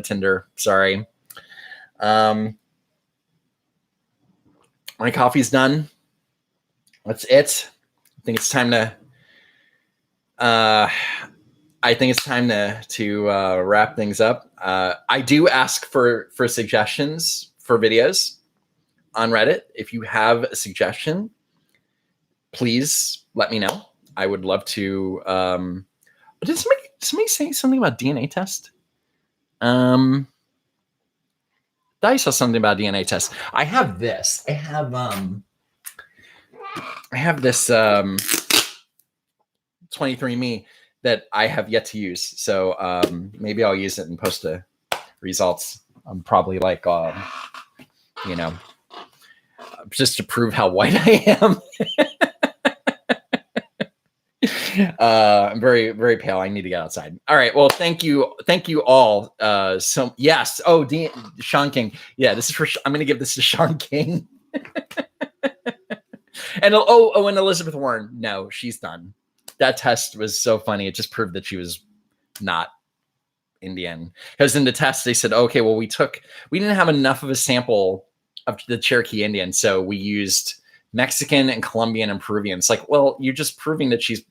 Tinder. Sorry. My coffee's done. That's it. I think it's time to wrap things up. I do ask for suggestions for videos on Reddit. If you have a suggestion, please let me know. I would love to. Did somebody say something about DNA test? I saw something about DNA test. I have this. I have this 23andMe that I have yet to use. So maybe I'll use it and post the results. I'm probably like, just to prove how white I am. I'm very, very pale. I need to get outside. All right. Well, thank you all. So yes. Oh, Sean King. Yeah, this is for. I'm going to give this to Sean King. And and Elizabeth Warren. No, she's done. That test was so funny. It just proved that she was not Indian. Because in the test they said, okay, well, we didn't have enough of a sample of the Cherokee Indian, so we used Mexican and Colombian and Peruvian. It's like, well, you're just proving that she's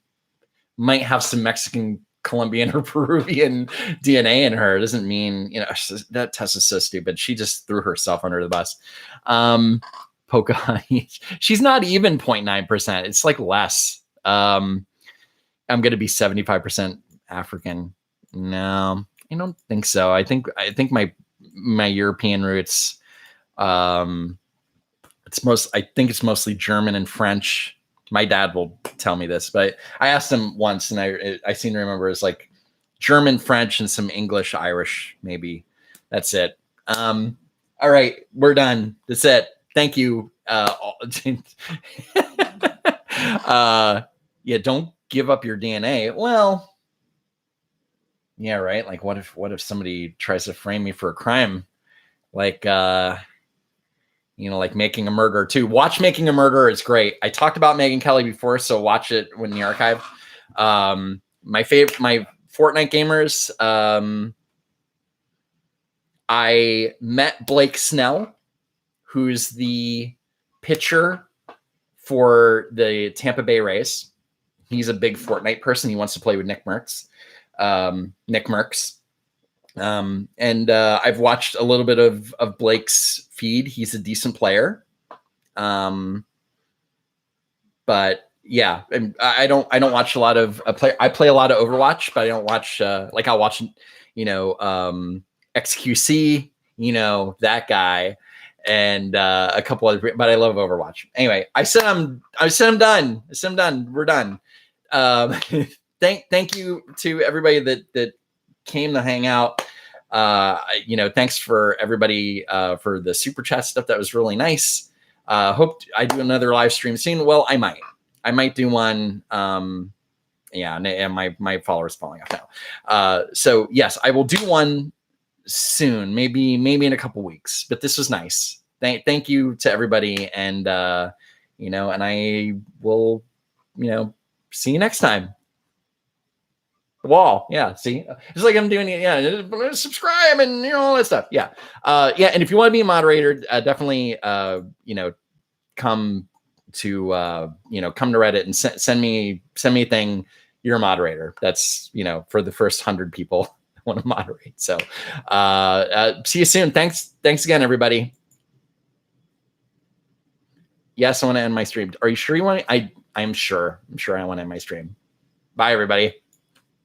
might have some Mexican, Colombian, or Peruvian DNA in her. It doesn't mean, that test is so stupid. She just threw herself under the bus. Pocahontas, she's not even 0.9%. It's like less. I'm going to be 75% African. No, I don't think so. I think my European roots. I think it's mostly German and French. My dad will tell me this, but I asked him once, and I seem to remember it's like German, French, and some English, Irish, maybe. That's it. All right, we're done. That's it. Thank you. Yeah, don't give up your DNA. Well, yeah, right. Like, what if somebody tries to frame me for a crime, like like Making a Murderer too. Watch Making a Murderer. It's great. I talked about Megyn Kelly before, so watch it when in the archive. My Fortnite gamers. I met Blake Snell, who's the pitcher for the Tampa Bay Rays. He's a big Fortnite person. He wants to play with Nick Merckx. And I've watched a little bit of Blake's feed. He's a decent player. But yeah, and I don't watch a lot of I play a lot of Overwatch, but I don't watch like I'll watch XQC, that guy, and a couple other, but I love Overwatch. Anyway, I said I'm done. We're done. Thank you to everybody that came to hang out. Thanks for everybody for the super chat stuff. That was really nice. Hope I do another live stream soon. Well, I might do one. And my followers falling off now. So yes, I will do one soon, maybe in a couple weeks, but this was nice. Thank you to everybody. And, and I will, see you next time. The wall. Yeah. See, it's like I'm doing it. Yeah. Subscribe and, all that stuff. Yeah. And if you want to be a moderator, definitely, come to Reddit and send me a thing. You're a moderator. That's, for the first 100 people I want to moderate. So, see you soon. Thanks again, everybody. Yes, I want to end my stream. Are you sure you want to? I'm sure I want to end my stream. Bye, everybody.